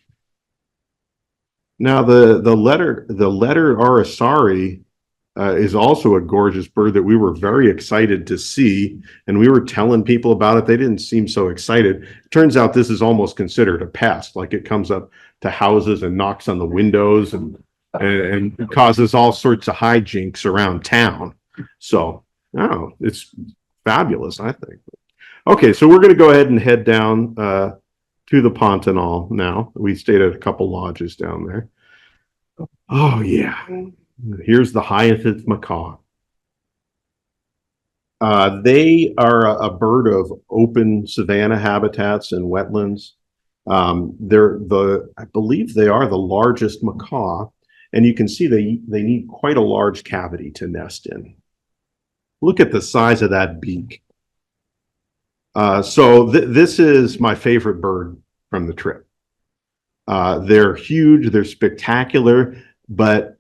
Now the letter Aracari is also a gorgeous bird that we were very excited to see, and we were telling people about it. They didn't seem so excited. It turns out this is almost considered a pest. Like, it comes up to houses and knocks on the windows and causes all sorts of hijinks around town. So, oh, it's fabulous, I think. Okay, so we're going to go ahead and head down to the Pantanal now. We stayed at a couple lodges down there. Oh, yeah. Here's the hyacinth macaw. They are a bird of open savanna habitats and wetlands. I believe they are the largest macaw, and you can see they need quite a large cavity to nest in. Look at the size of that beak. So this is my favorite bird from the trip. They're huge, they're spectacular, but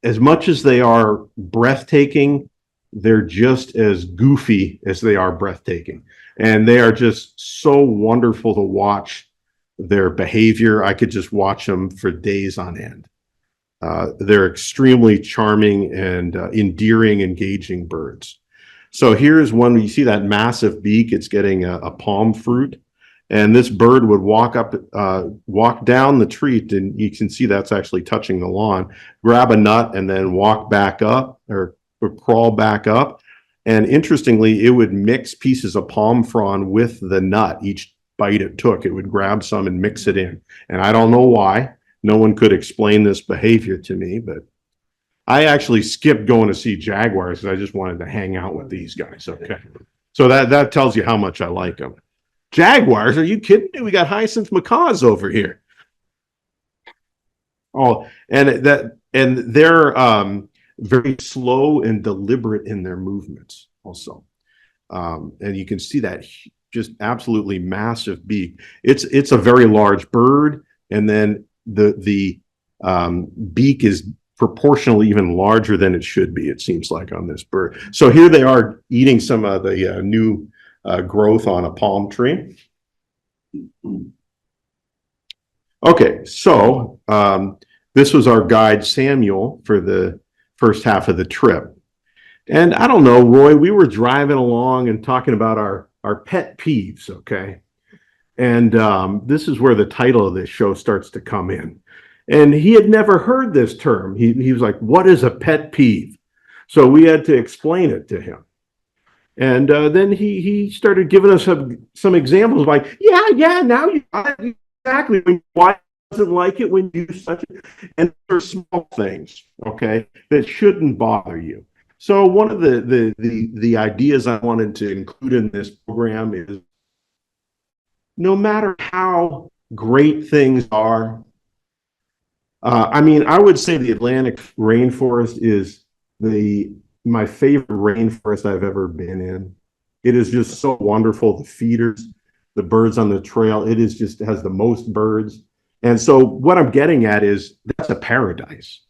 as much as they are breathtaking, they're just as goofy as they are breathtaking. And they are just so wonderful to watch their behavior. I could just watch them for days on end. They're extremely charming and endearing, engaging birds. So here's one where you see that massive beak. It's getting a palm fruit. And this bird would walk down the tree, and you can see that's actually touching the lawn, grab a nut, and then walk back up or crawl back up. And interestingly, it would mix pieces of palm frond with the nut. Each bite it took, it would grab some and mix it in. And I don't know why. No one could explain this behavior to me, but I actually skipped going to see jaguars because I just wanted to hang out with these guys. Okay. So that tells you how much I like them. Jaguars? Are you kidding me? We got hyacinth macaws over here. Oh, and they're very slow and deliberate in their movements also. And you can see that just absolutely massive beak. It's a very large bird, and then the beak is proportionally even larger than it should be, it seems like, on this bird. So here they are eating some of the new growth on a palm tree. Okay, so this was our guide Samuel for the first half of the trip. And I don't know, Roy, we were driving along and talking about our pet peeves, okay? And this is where the title of this show starts to come in. And he had never heard this term. He was like, what is a pet peeve? So we had to explain it to him. And then he started giving us some examples like, yeah, now you exactly why doesn't like it when you do such it. And there's small things, okay, that shouldn't bother you. So one of the ideas I wanted to include in this program is, no matter how great things are, I mean, I would say the Atlantic rainforest is my favorite rainforest I've ever been in. It is just so wonderful. The feeders, the birds on the trail, it has the most birds. And so what I'm getting at is that's a paradise.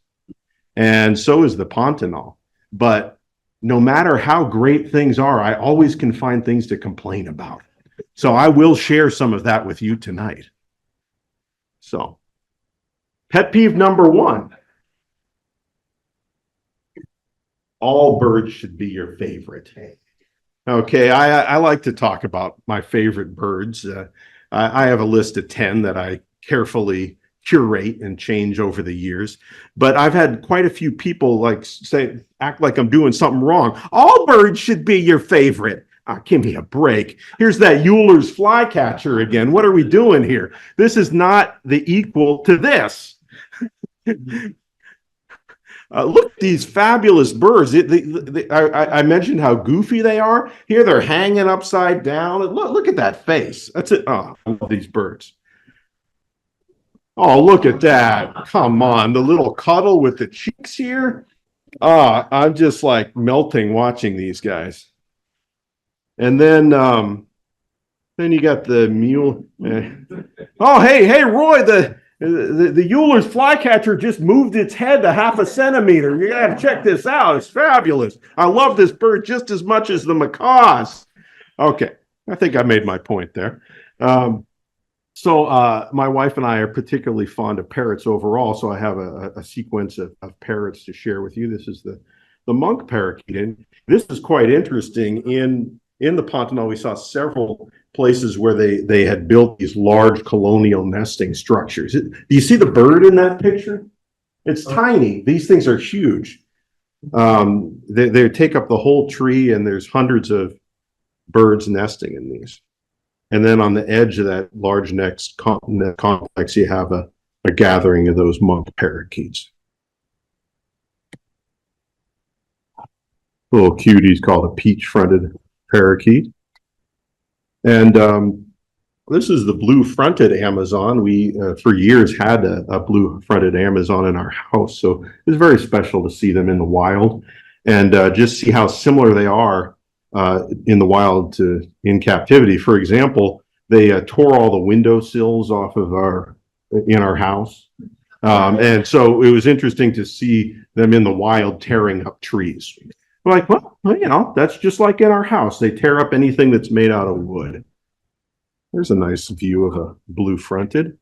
And so is the Pantanal. But no matter how great things are, I always can find things to complain about. So I will share some of that with you tonight. So, pet peeve number 1. All birds should be your favorite. Okay, I like to talk about my favorite birds. I have a list of 10 that I carefully curate and change over the years. But I've had quite a few people act like I'm doing something wrong. All birds should be your favorite. Give me a break. Here's that Euler's flycatcher again. What are we doing here? This is not the equal to this. Look at these fabulous birds. I mentioned how goofy they are. Here they're hanging upside down. Look at that face. That's it. Oh, I love these birds. Oh, look at that. Come on. The little cuddle with the cheeks here. I'm just like melting watching these guys. And then you got the mule. Oh, hey, Roy, the Euler's flycatcher just moved its head to half a centimeter. You got to check this out. It's fabulous. I love this bird just as much as the macaws. Okay, I think I made my point there. So my wife and I are particularly fond of parrots overall, so I have a sequence of parrots to share with you. This is the monk parakeet, and this is quite interesting. In the Pantanal, we saw several places where they had built these large colonial nesting structures. Do you see the bird in that picture? It's tiny. These things are huge. They take up the whole tree, and there's hundreds of birds nesting in these. And then on the edge of that large next complex, you have a gathering of those monk parakeets. Little cuties called a peach-fronted parakeet. And this is the blue-fronted Amazon. We, for years, had a blue-fronted Amazon in our house, so it's very special to see them in the wild and just see how similar they are in the wild to in captivity. For example, they tore all the windowsills off of our house. And so it was interesting to see them in the wild tearing up trees. We're like, well, that's just like in our house. They tear up anything that's made out of wood. There's a nice view of a blue-fronted.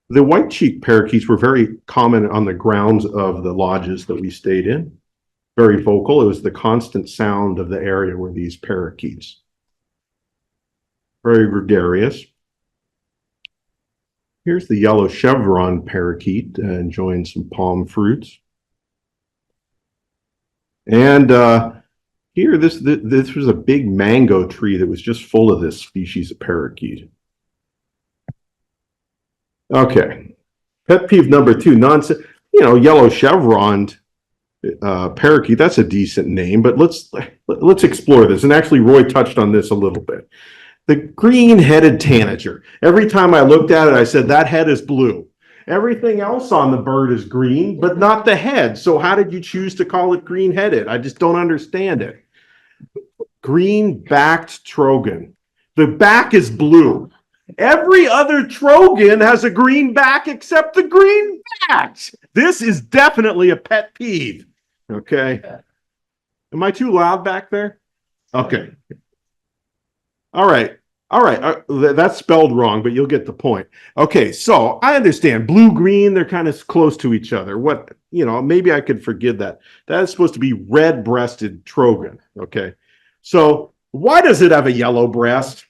The white-cheeked parakeets were very common on the grounds of the lodges that we stayed in. Very vocal. It was the constant sound of the area where these parakeets. Very gregarious. Here's the yellow chevron parakeet enjoying some palm fruits. And here, this was a big mango tree that was just full of this species of parakeet. Okay, pet peeve number 2, yellow chevroned parakeet. That's a decent name, but let's explore this. And actually, Roy touched on this a little bit. The green-headed tanager. Every time I looked at it, I said that head is blue. Everything else on the bird is green, but not the head. So how did you choose to call it green-headed? I just don't understand it. Green-backed trogon. The back is blue. Every other trogon has a green back except the green back. This is definitely a pet peeve. Okay. Am I too loud back there? Okay. All right. That's spelled wrong, but you'll get the point. Okay, so I understand blue-green, they're kind of close to each other. Maybe I could forgive that. That is supposed to be red-breasted trogon. Okay, so why does it have a yellow breast?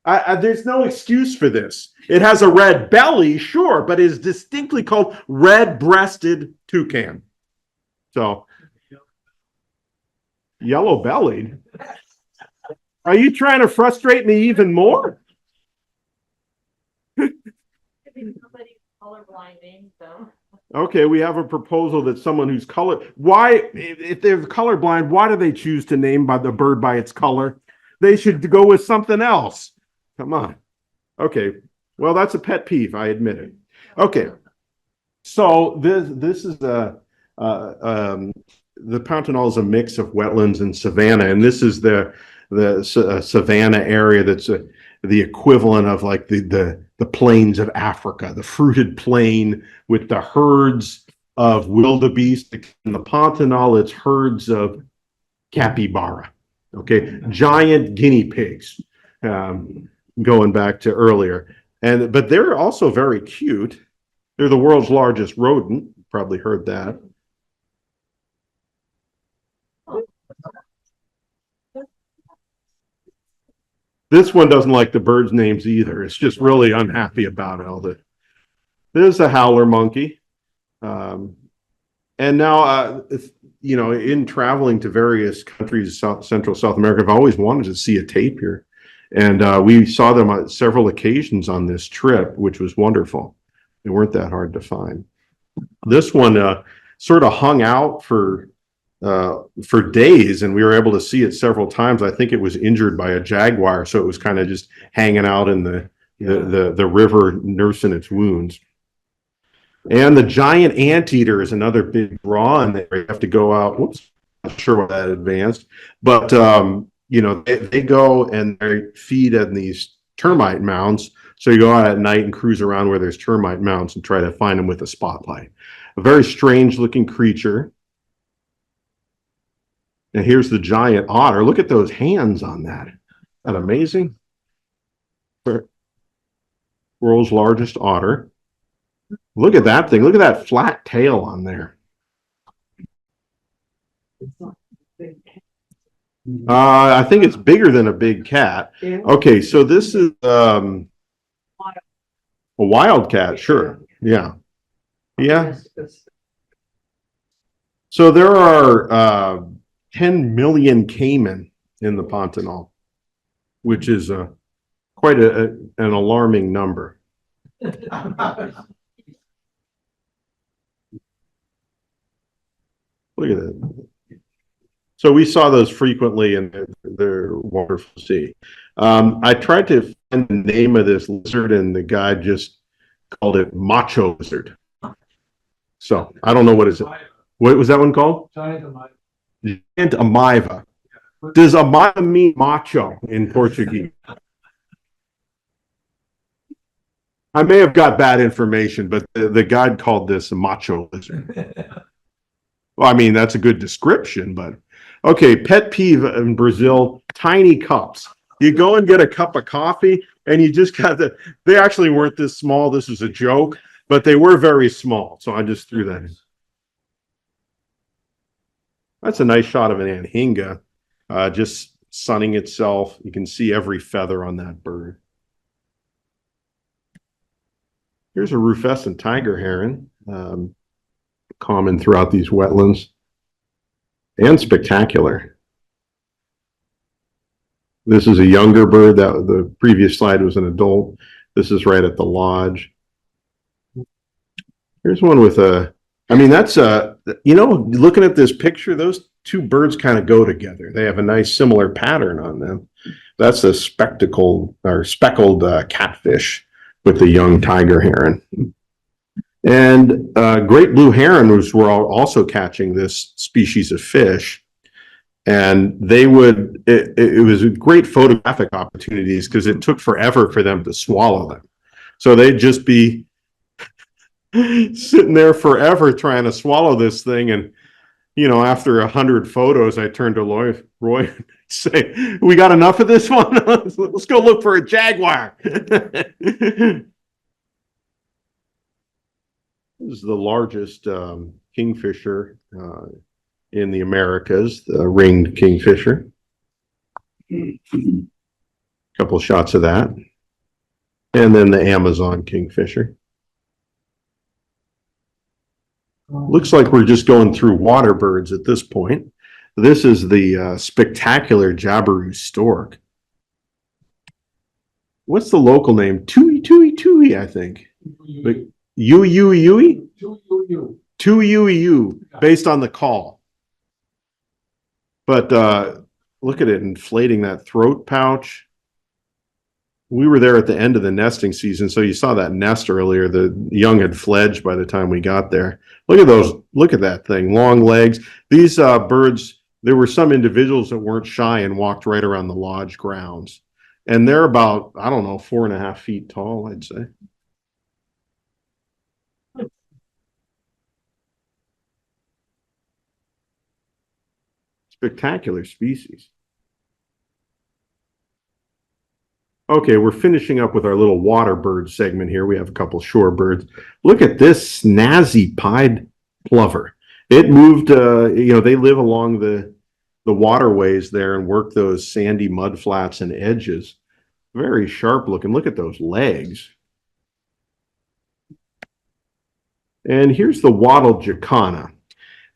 There's no excuse for this. It has a red belly, sure, but it is distinctly called red-breasted toucan. So, yellow-bellied. Are you trying to frustrate me even more? Somebody's colorblind, so. Okay, we have a proposal that someone who's if they're colorblind, why do they choose to name the bird by its color? They should go with something else. Come on. Okay, well, that's a pet peeve, I admit it. Okay, so this is the Pantanal is a mix of wetlands and savanna, and this is the savanna area that's the equivalent of like the plains of Africa, the fruited plain with the herds of wildebeest. In the Pantanal, it's herds of capybara. Okay, giant guinea pigs. Going back to earlier, but they're also very cute. They're the world's largest rodent. Probably heard that. This one doesn't like the birds' names either. It's just really unhappy about it. All the There's a howler monkey. And now, you know, in traveling to various countries, Central South America, I've always wanted to see a tapir. And we saw them on several occasions on this trip, which was wonderful. They weren't that hard to find. This one sort of hung out for days, and we were able to see it several times. I think it was injured by a jaguar, so it was kind of just hanging out in the river, nursing its wounds. And the giant anteater is another big draw, and they have to go out. Whoops, not sure what that advanced, but you know, they go and they feed in these termite mounds. So you go out at night and cruise around where there's termite mounds and try to find them with a spotlight. A very strange looking creature. And here's the giant otter. Look at those hands on that. Isn't that amazing? World's largest otter. Look at that thing. Look at that flat tail on there. I think it's bigger than a big cat. Okay, so this is a wildcat, sure. Yeah. Yeah. So there are 10 million caiman in the Pantanal, which is quite an alarming number. Look at that. So we saw those frequently, and they're wonderful to see. I tried to find the name of this lizard, and the guy just called it macho lizard. So I don't know what is it. What was that one called? Giant amaiva. Giant amaiva. Does amaiva mean macho in Portuguese? I may have got bad information, but the guide called this a macho lizard. Well, I mean, that's a good description, but okay, pet peeve in Brazil, tiny cups. You go and get a cup of coffee and you just got they actually weren't this small. This was a joke, but they were very small. So I just threw that in. That's a nice shot of an anhinga, just sunning itself. You can see every feather on that bird. Here's a rufescent tiger heron, common throughout these wetlands, and spectacular. This is a younger bird. That the previous slide was an adult. This is right at the lodge. Here's one with a, I mean, that's a, you know, looking at this picture, those two birds kind of go together. They have a nice similar pattern on them. That's a speckled catfish with the young tiger heron. And great blue herons were also catching this species of fish. And they would, it was great photographic opportunities because it took forever for them to swallow them. So they'd just be sitting there forever trying to swallow this thing. And, you know, after 100 photos, I turned to Roy and say, we got enough of this one? Let's go look for a jaguar. This is the largest kingfisher in the Americas, the ringed kingfisher. A couple of shots of that. And then the Amazon kingfisher. Looks like we're just going through water birds at this point. This is the spectacular Jabiru stork. What's the local name? Tui, I think. Yui? Tui, based on the call. But look at it inflating that throat pouch. We were there at the end of the nesting season, so you saw that nest earlier. The young had fledged by the time we got there. Look at those. Look at that thing. Long legs. These birds, there were some individuals that weren't shy and walked right around the lodge grounds. And they're about, I don't know, 4.5 feet tall, I'd say. Spectacular species. Okay, we're finishing up with our little water bird segment here. We have a couple shorebirds. Look at this snazzy pied plover. It moved, they live along the waterways there and work those sandy mud flats and edges. Very sharp looking. Look at those legs. And here's the wattled jacana.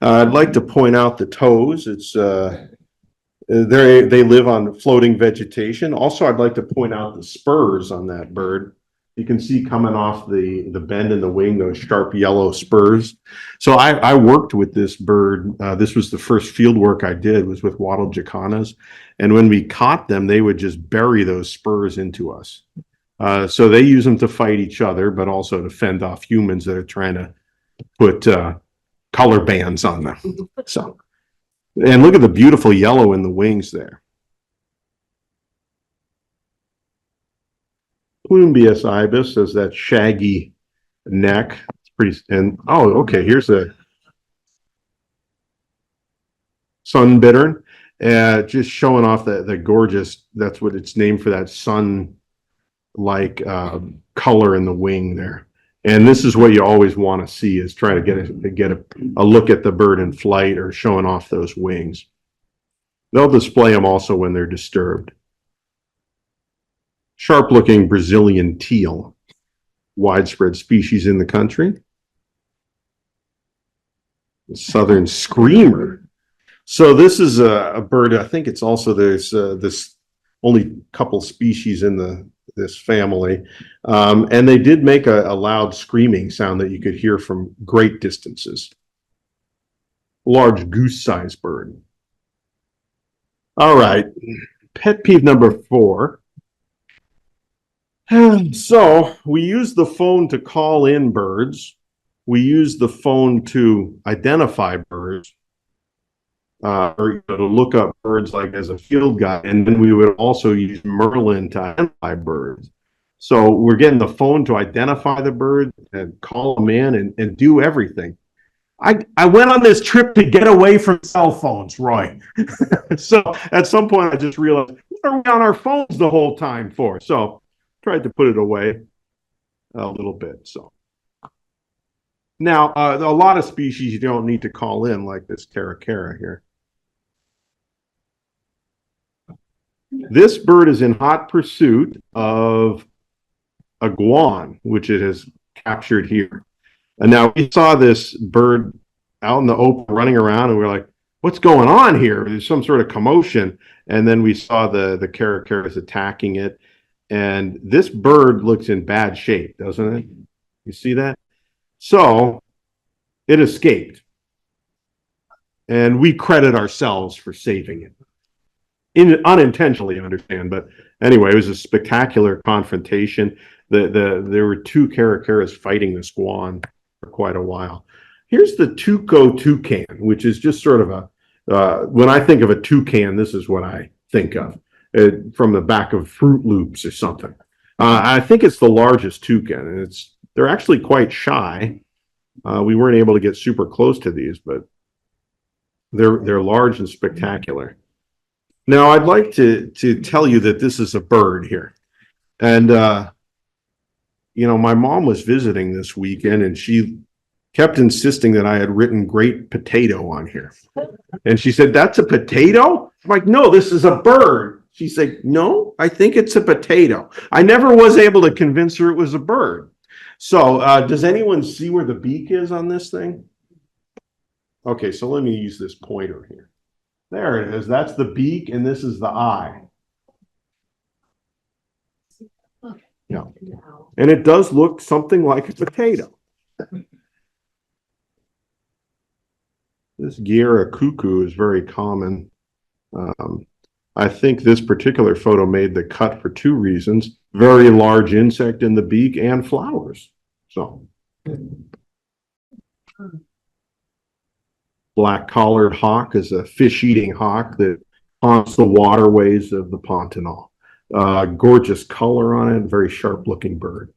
I'd like to point out the toes. It's they live on floating vegetation. Also, I'd like to point out the spurs on that bird. You can see coming off the bend in the wing, those sharp yellow spurs. So I worked with this bird. This was the first field work I did, was with wattled jacanas. And when we caught them, they would just bury those spurs into us. So they use them to fight each other, but also to fend off humans that are trying to put color bands on them. So, and look at the beautiful yellow in the wings there. Plumbeus ibis has that shaggy neck. It's pretty, and oh, okay, here's a sun bittern, just showing off the gorgeous, that's what it's named for, that sun-like color in the wing there. And this is what you always want to see, is try to get a look at the bird in flight or showing off those wings. They'll display them also when they're disturbed. Sharp-looking Brazilian teal, widespread species in the country. The southern screamer. So this is a bird, I think it's also, there's this only couple species in this family. And they did make a loud screaming sound that you could hear from great distances. Large goose-sized bird. All right, pet peeve number 4. So we use the phone to call in birds. We use the phone to identify birds, or to look up birds like as a field guide. And then we would also use Merlin to identify birds. So we're getting the phone to identify the bird and call them in and do everything. I went on this trip to get away from cell phones, Roy. So at some point I just realized, what are we on our phones the whole time for? So tried to put it away a little bit. So now a lot of species you don't need to call in, like this caracara here. This bird is in hot pursuit of a guan, which it has captured here. And now we saw this bird out in the open running around, and we were like, what's going on here? There's some sort of commotion. And then we saw the caracaras attacking it. And this bird looks in bad shape, doesn't it? You see that? So it escaped. And we credit ourselves for saving it. Unintentionally, I understand. But anyway, it was a spectacular confrontation. There were 2 caracaras fighting this guan for quite a while. Here's the tuco toucan, which is just sort of when I think of a toucan, this is what I think of. From the back of Fruit Loops or something. I think it's the largest toucan, and they're actually quite shy. We weren't able to get super close to these, but they're large and spectacular. Now I'd like to tell you that this is a bird here, and my mom was visiting this weekend, and she kept insisting that I had written great potato on here, and she said, "That's a potato?" I'm like, "No, this is a bird." She said, "No, I think it's a potato." I never was able to convince her it was a bird. So does anyone see where the beak is on this thing? Okay, so let me use this pointer here. There it is. That's the beak, and this is the eye. Yeah. And it does look something like a potato. This Guerra cuckoo is very common. I think this particular photo made the cut for 2 reasons: very large insect in the beak and flowers. So, black-collared hawk is a fish-eating hawk that haunts the waterways of the Pantanal. Gorgeous color on it, very sharp looking bird.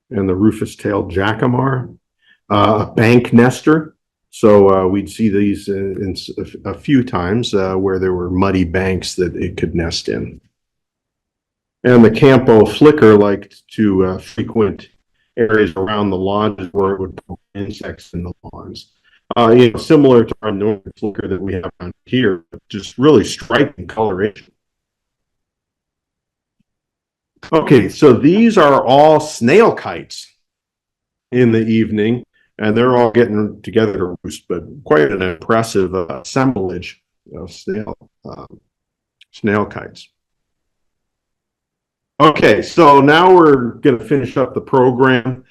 And the rufous-tailed jacamar, a bank nester. So we'd see these in a few times where there were muddy banks that it could nest in. And the Campo flicker liked to frequent areas around the lodges where it would put insects in the lawns. Similar to our northern flicker that we have down here, just really striking coloration. Okay, so these are all snail kites in the evening, and they're all getting together to roost, but quite an impressive assemblage of snail kites. Okay, so now we're going to finish up the program,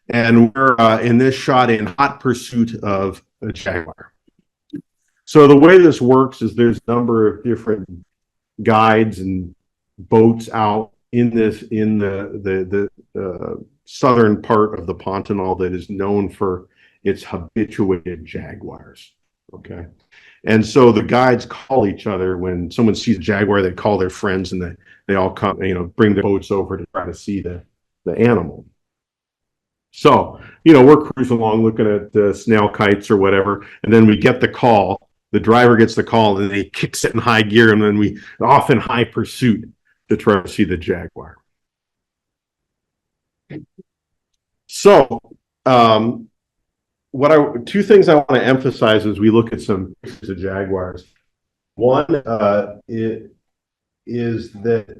and we're in this shot in hot pursuit of a jaguar. So the way this works is there's a number of different guides and boats out in the southern part of the Pantanal that is known for its habituated jaguars. Okay, and so the guides call each other when someone sees a jaguar. They call their friends, and they all come, bring their boats over to try to see the animal. So, we're cruising along looking at the snail kites or whatever, and then we get the call. The driver gets the call, and he kicks it in high gear, and then we off in high pursuit to try to see the jaguar. So, two things I want to emphasize as we look at some pictures of jaguars. One, it is that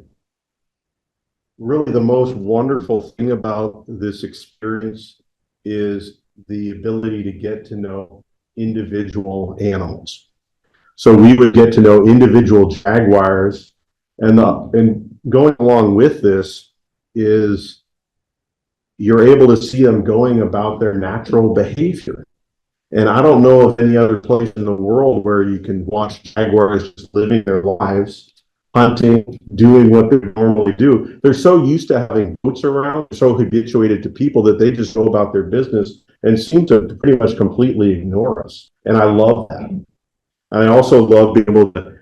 really the most wonderful thing about this experience is the ability to get to know individual animals. So we would get to know individual jaguars, and going along with this is you're able to see them going about their natural behavior. And I don't know of any other place in the world where you can watch jaguars just living their lives, hunting, doing what they normally do. They're so used to having boats around, so habituated to people that they just go about their business and seem to pretty much completely ignore us. And I love that. And I also love being able to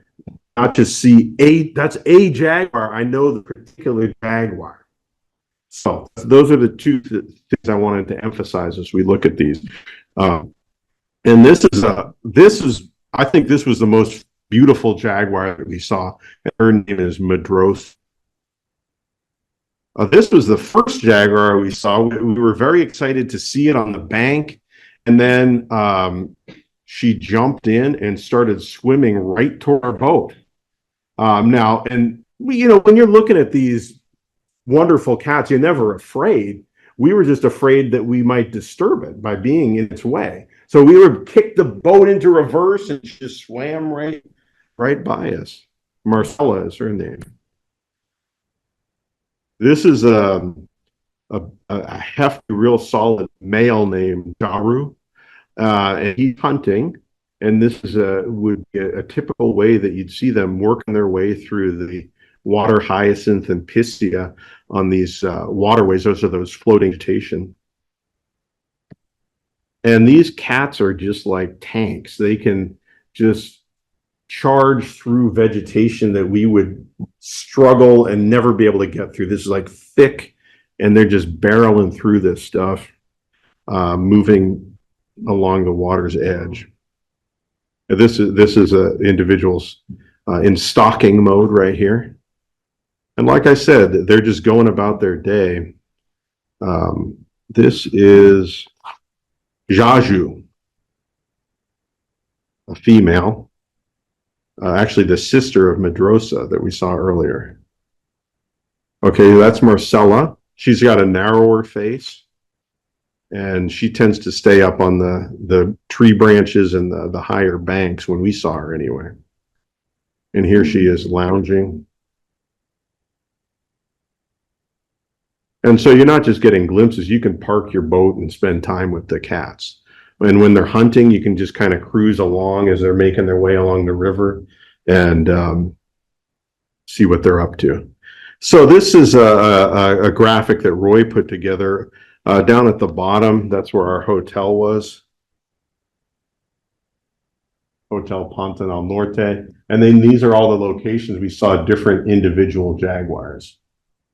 not just see that's a jaguar. I know the particular jaguar. So those are the two things I wanted to emphasize as we look at these. And I think this was the most beautiful jaguar that we saw. And her name is Madros. This was the first jaguar we saw. We were very excited to see it on the bank. And then she jumped in and started swimming right toward our boat. Now, and when you're looking at these wonderful cats, you're never afraid. We were just afraid that we might disturb it by being in its way. So we would kick the boat into reverse, and she just swam right by us. Marcella is her name. This is a hefty, real solid male named Daru, and he's hunting. And this is would be a typical way that you'd see them working their way through the water hyacinth and piscia on these waterways. Those are those floating vegetation. And these cats are just like tanks. They can just charge through vegetation that we would struggle and never be able to get through. This is like thick, and they're just barreling through this stuff, moving along the water's edge. This is individuals in stalking mode right here. And like I said, they're just going about their day. This is Jaju, a female, actually the sister of Madrosa that we saw earlier. Okay, that's Marcella. She's got a narrower face, and she tends to stay up on the tree branches and the higher banks when we saw her anyway. And here she is lounging. And so you're not just getting glimpses, you can park your boat and spend time with the cats. And when they're hunting, you can just kind of cruise along as they're making their way along the river and see what they're up to. So this is a graphic that Roy put together. Down at the bottom, that's where our hotel was. Hotel Pantanal Norte. And then these are all the locations we saw different individual jaguars.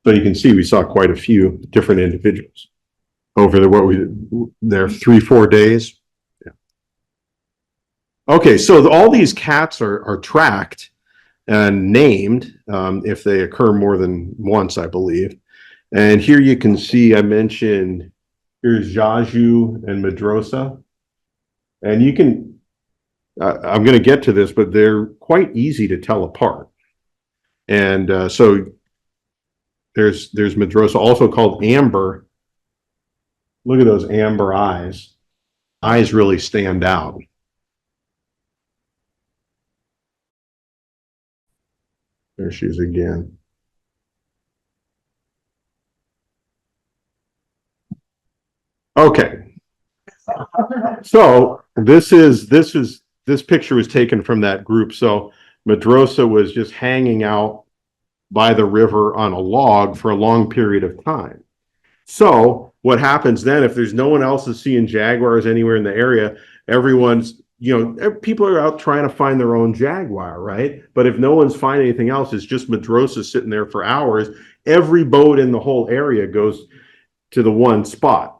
So you can see we saw quite a few different individuals over there 3-4 days. Yeah. Okay, so all these cats are tracked and named if they occur more than once, I believe. And here you can see, I mentioned, here's Jaju and Medrosa. And you can, I'm going to get to this, but they're quite easy to tell apart. And so there's Medrosa, also called Amber. Look at those amber eyes. Eyes really stand out. There she is again. Okay. So this picture was taken from that group. So Medrosa was just hanging out by the river on a log for a long period of time. So what happens then, if there's no one else is seeing jaguars anywhere in the area, everyone's, people are out trying to find their own jaguar, right? But if no one's finding anything else, it's just Medrosa sitting there for hours. Every boat in the whole area goes to the one spot.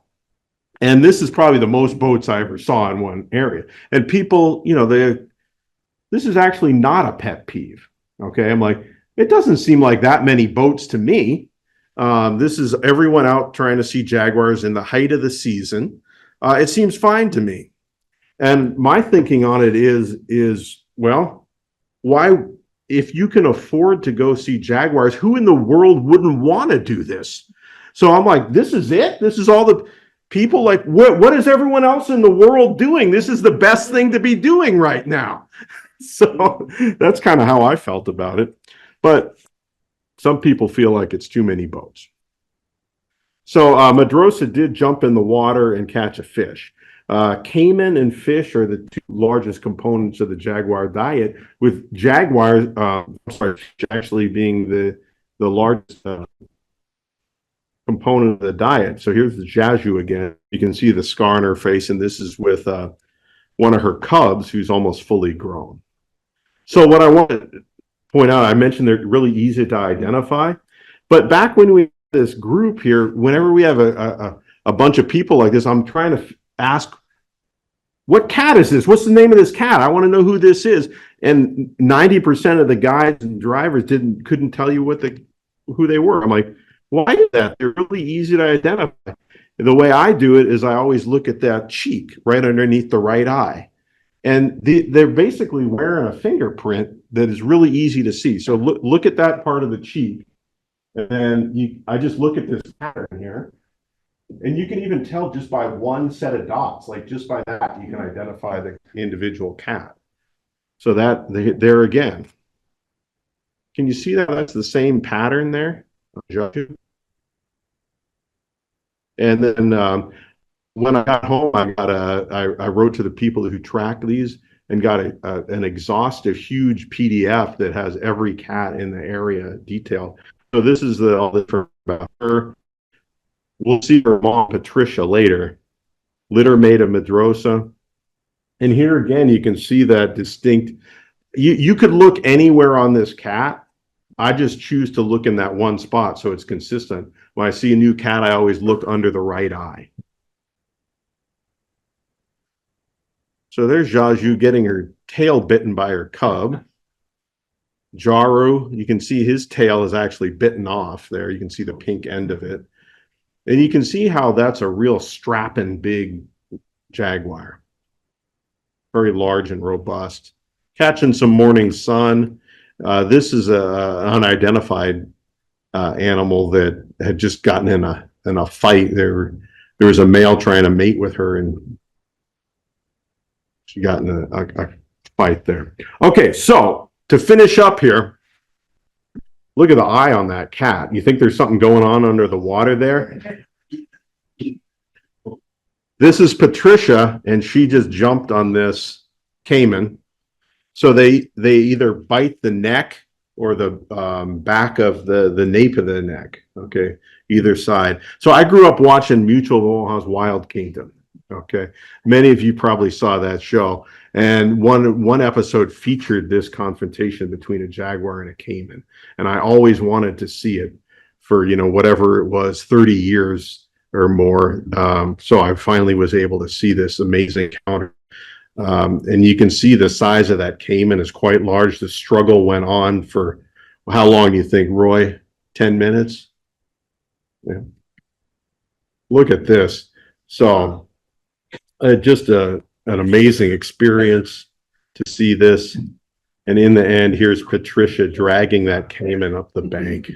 And this is probably the most boats I ever saw in one area. And people, this is actually not a pet peeve. Okay. I'm like, it doesn't seem like that many boats to me. This is everyone out trying to see jaguars in the height of the season. It seems fine to me. And my thinking on it is, well, why, if you can afford to go see jaguars, who in the world wouldn't want to do this? So I'm like, this is it? This is all the people, like, what is everyone else in the world doing? This is the best thing to be doing right now. So that's kind of how I felt about it. But some people feel like it's too many boats. So Medrosa did jump in the water and catch a fish. Caiman and fish are the two largest components of the jaguar diet, with jaguars actually being the largest component of the diet. So here's the Jaju again. You can see the scar on her face, and this is with one of her cubs who's almost fully grown. So what I want to point out, I mentioned they're really easy to identify, but back when we had this group here, whenever we have a bunch of people like this, I'm trying to ask, what cat is this? What's the name of this cat? I want to know who this is. And 90% of the guides and drivers couldn't tell you who they were. I'm like, why is that? They're really easy to identify. The way I do it is I always look at that cheek right underneath the right eye. And they're basically wearing a fingerprint that is really easy to see. So look at that part of the cheek. And then I just look at this pattern here. And you can even tell just by one set of dots, like just by that, you can identify the individual cat. So that there again. Can you see that? That's the same pattern there. And then when I got home, I wrote to the people who track these and got an exhaustive, huge PDF that has every cat in the area detailed. So this is all the information about her. We'll see her mom, Patricia, later. Litter mate of Medrosa. And here again, you can see that distinct. You could look anywhere on this cat. I just choose to look in that one spot so it's consistent. When I see a new cat, I always look under the right eye. So there's Jaju getting her tail bitten by her cub. Jaru, you can see his tail is actually bitten off there. You can see the pink end of it. And you can see how that's a real strapping big jaguar. Very large and robust. Catching some morning sun. This is an unidentified animal that had just gotten in a fight. There was a male trying to mate with her, and she got in a fight there. Okay, so to finish up here, look at the eye on that cat. You think there's something going on under the water there? This is Patricia, and she just jumped on this caiman. So they either bite the neck or the back of the nape of the neck, okay, either side. So I grew up watching Mutual of Omaha's Wild Kingdom, okay? Many of you probably saw that show. And one episode featured this confrontation between a jaguar and a caiman. And I always wanted to see it for, whatever it was, 30 years or more. So I finally was able to see this amazing encounter. And you can see the size of that caiman is quite large. The struggle went on for, how long do you think, Roy? 10 minutes? Yeah. Look at this. So just an amazing experience to see this. And in the end, here's Patricia dragging that caiman up the bank.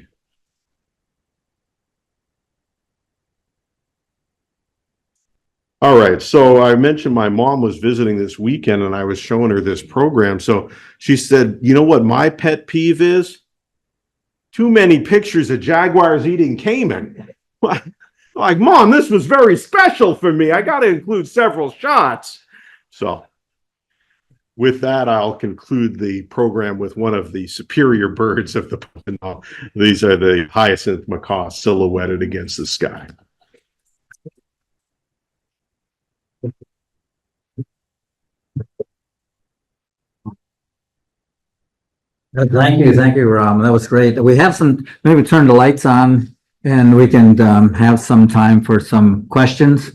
All right, so I mentioned my mom was visiting this weekend and I was showing her this program. So she said, you know what my pet peeve is? Too many pictures of jaguars eating caiman. Like, Mom, this was very special for me. I got to include several shots. So with that, I'll conclude the program with one of the superior birds of the Pantanal. These are the hyacinth macaw silhouetted against the sky. Thank you, Ram. That was great. We have maybe turn the lights on and we can have some time for some questions.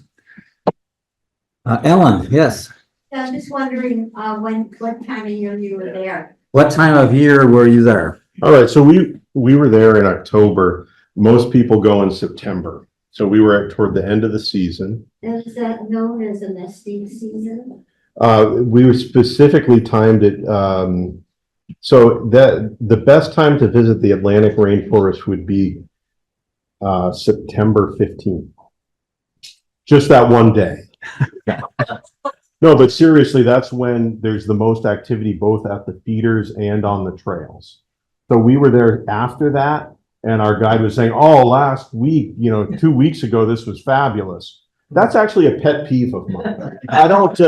Ellen, yes. I'm just wondering, what time of year you were there? What time of year were you there? All right, so we were there in October. Most people go in September. So we were toward the end of the season. Is that known as a nesting season? We were specifically timed it. So that the best time to visit the Atlantic rainforest would be September 15th. Just that one day. No, but seriously, that's when there's the most activity both at the feeders and on the trails. So we were there after that, and our guide was saying, oh, last week, 2 weeks ago, this was fabulous. That's actually a pet peeve of mine. I don't,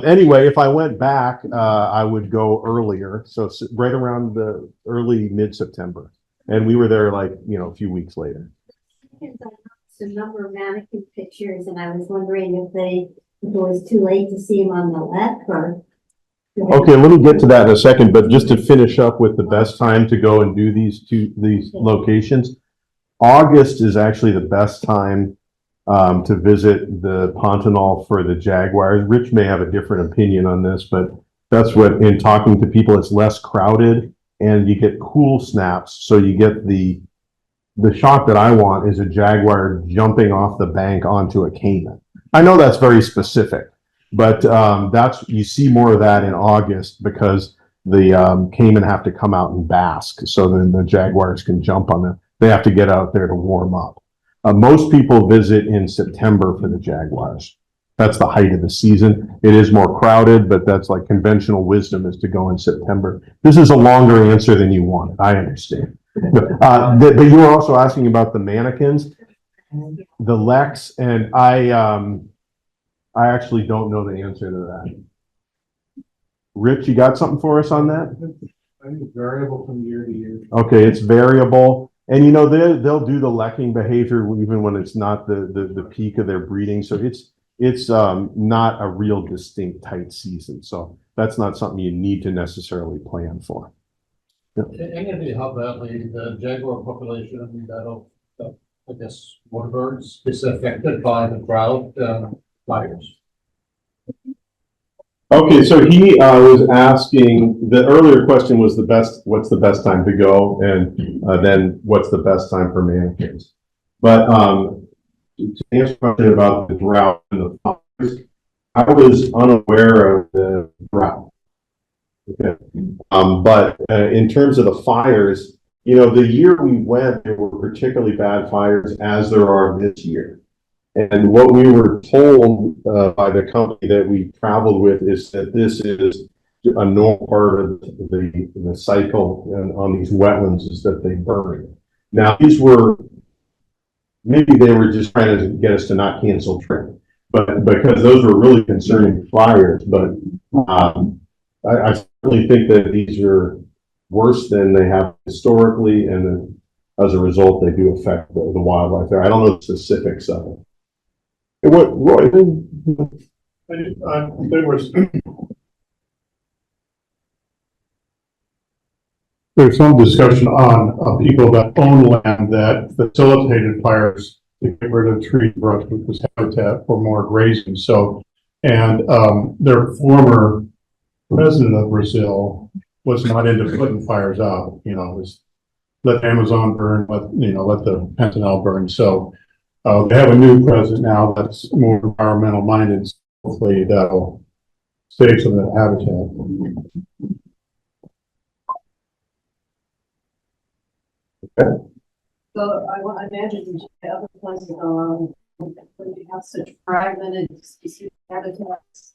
anyway, if I went back, I would go earlier. So right around the early mid-September. And we were there a few weeks later. A number of mannequin pictures, and I was wondering if it was too late to see them on the left or. Okay, let me get to that in a second, but just to finish up with the best time to go and do these locations, August is actually the best time to visit the Pantanal for the jaguars. Rich may have a different opinion on this, but that's what, in talking to people, it's less crowded and you get cool snaps. So you get the shot that I want is a jaguar jumping off the bank onto a caiman. I know that's very specific, but you see more of that in August because the caiman have to come out and bask. So then the jaguars can jump on them. They have to get out there to warm up. Most people visit in September for the jaguars. That's the height of the season. It is more crowded, but that's like conventional wisdom is to go in September. This is a longer answer than you wanted. I understand. But you were also asking about the mannequins, the Lex, and I actually don't know the answer to that. Rich, you got something for us on that? I think it's variable from year to year. Okay, it's variable. And they'll do the lekking behavior even when it's not the peak of their breeding. So it's not a real distinct tight season. So that's not something you need to necessarily plan for. Anything help out the jaguar population I guess waterbirds is affected by the drought fires? Okay, so he was asking, the earlier question was what's the best time to go, and then what's the best time for mannequins. But to answer the question about the drought and the fires, I was unaware of the drought. Okay. But in terms of the fires, the year we went, there were particularly bad fires as there are this year. And what we were told by the company that we traveled with is that this is a normal part of the cycle on these wetlands is that they burn. Now, maybe they were just trying to get us to not cancel trip, but because those were really concerning fires. But I certainly think that these are worse than they have historically, and then as a result, they do affect the wildlife there. I don't know the specifics of it. What, Roy? There was. There's some discussion on people that own land that facilitated fires to get rid of tree brush, which was habitat for more grazing. So, and their former president of Brazil was not into putting fires out. You know, was let the Amazon burn, let the Pantanal burn. So they have a new president now that's more environmental minded. So hopefully that'll save some of that habitat. So I imagine other places, when you have such fragmented species habitats,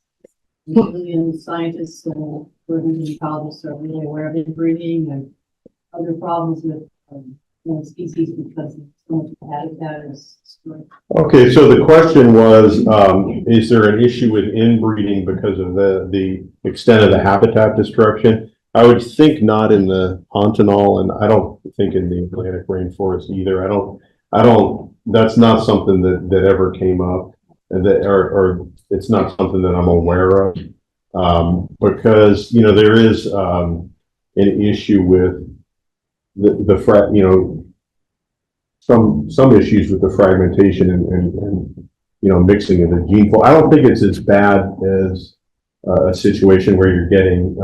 million scientists and ecologists are really aware of inbreeding and other problems with species because so much habitat is destroyed. Okay, so the question was, is there an issue with inbreeding because of the extent of the habitat destruction? I would think not in the Pantanal, and I don't think in the Atlantic rainforest either. I don't, that's not something that ever came up, and or it's not something that I'm aware of. Because, you know, there is, an issue with some issues with the fragmentation and mixing of the gene pool. I don't think it's as bad as a situation where you're getting,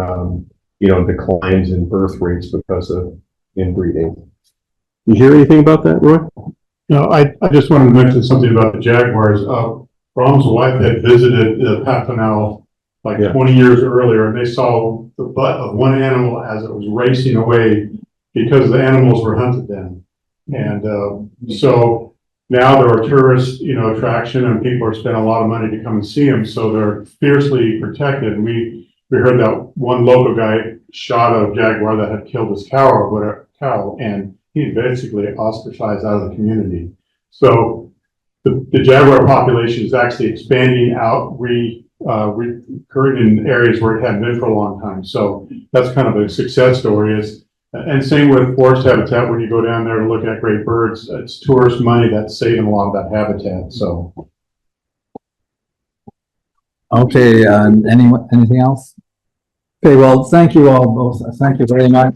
declines in birth rates because of inbreeding. You hear anything about that, Roy? No, I just wanted to mention something about the jaguars. Brahm's wife had visited the Papish like 20 years earlier, and they saw the butt of one animal as it was racing away because the animals were hunted then. And so now there are tourist, attraction, and people are spending a lot of money to come and see them. So they're fiercely protected. And we heard that one local guy shot a jaguar that had killed his cow, and he basically ostracized out of the community. So the jaguar population is actually expanding out, recurring in areas where it hadn't been for a long time. So that's kind of a success story. And same with forest habitat. When you go down there to look at great birds, it's tourist money that's saving a lot of that habitat. So. Okay, anything else? Okay, well, thank you all both. Thank you very much.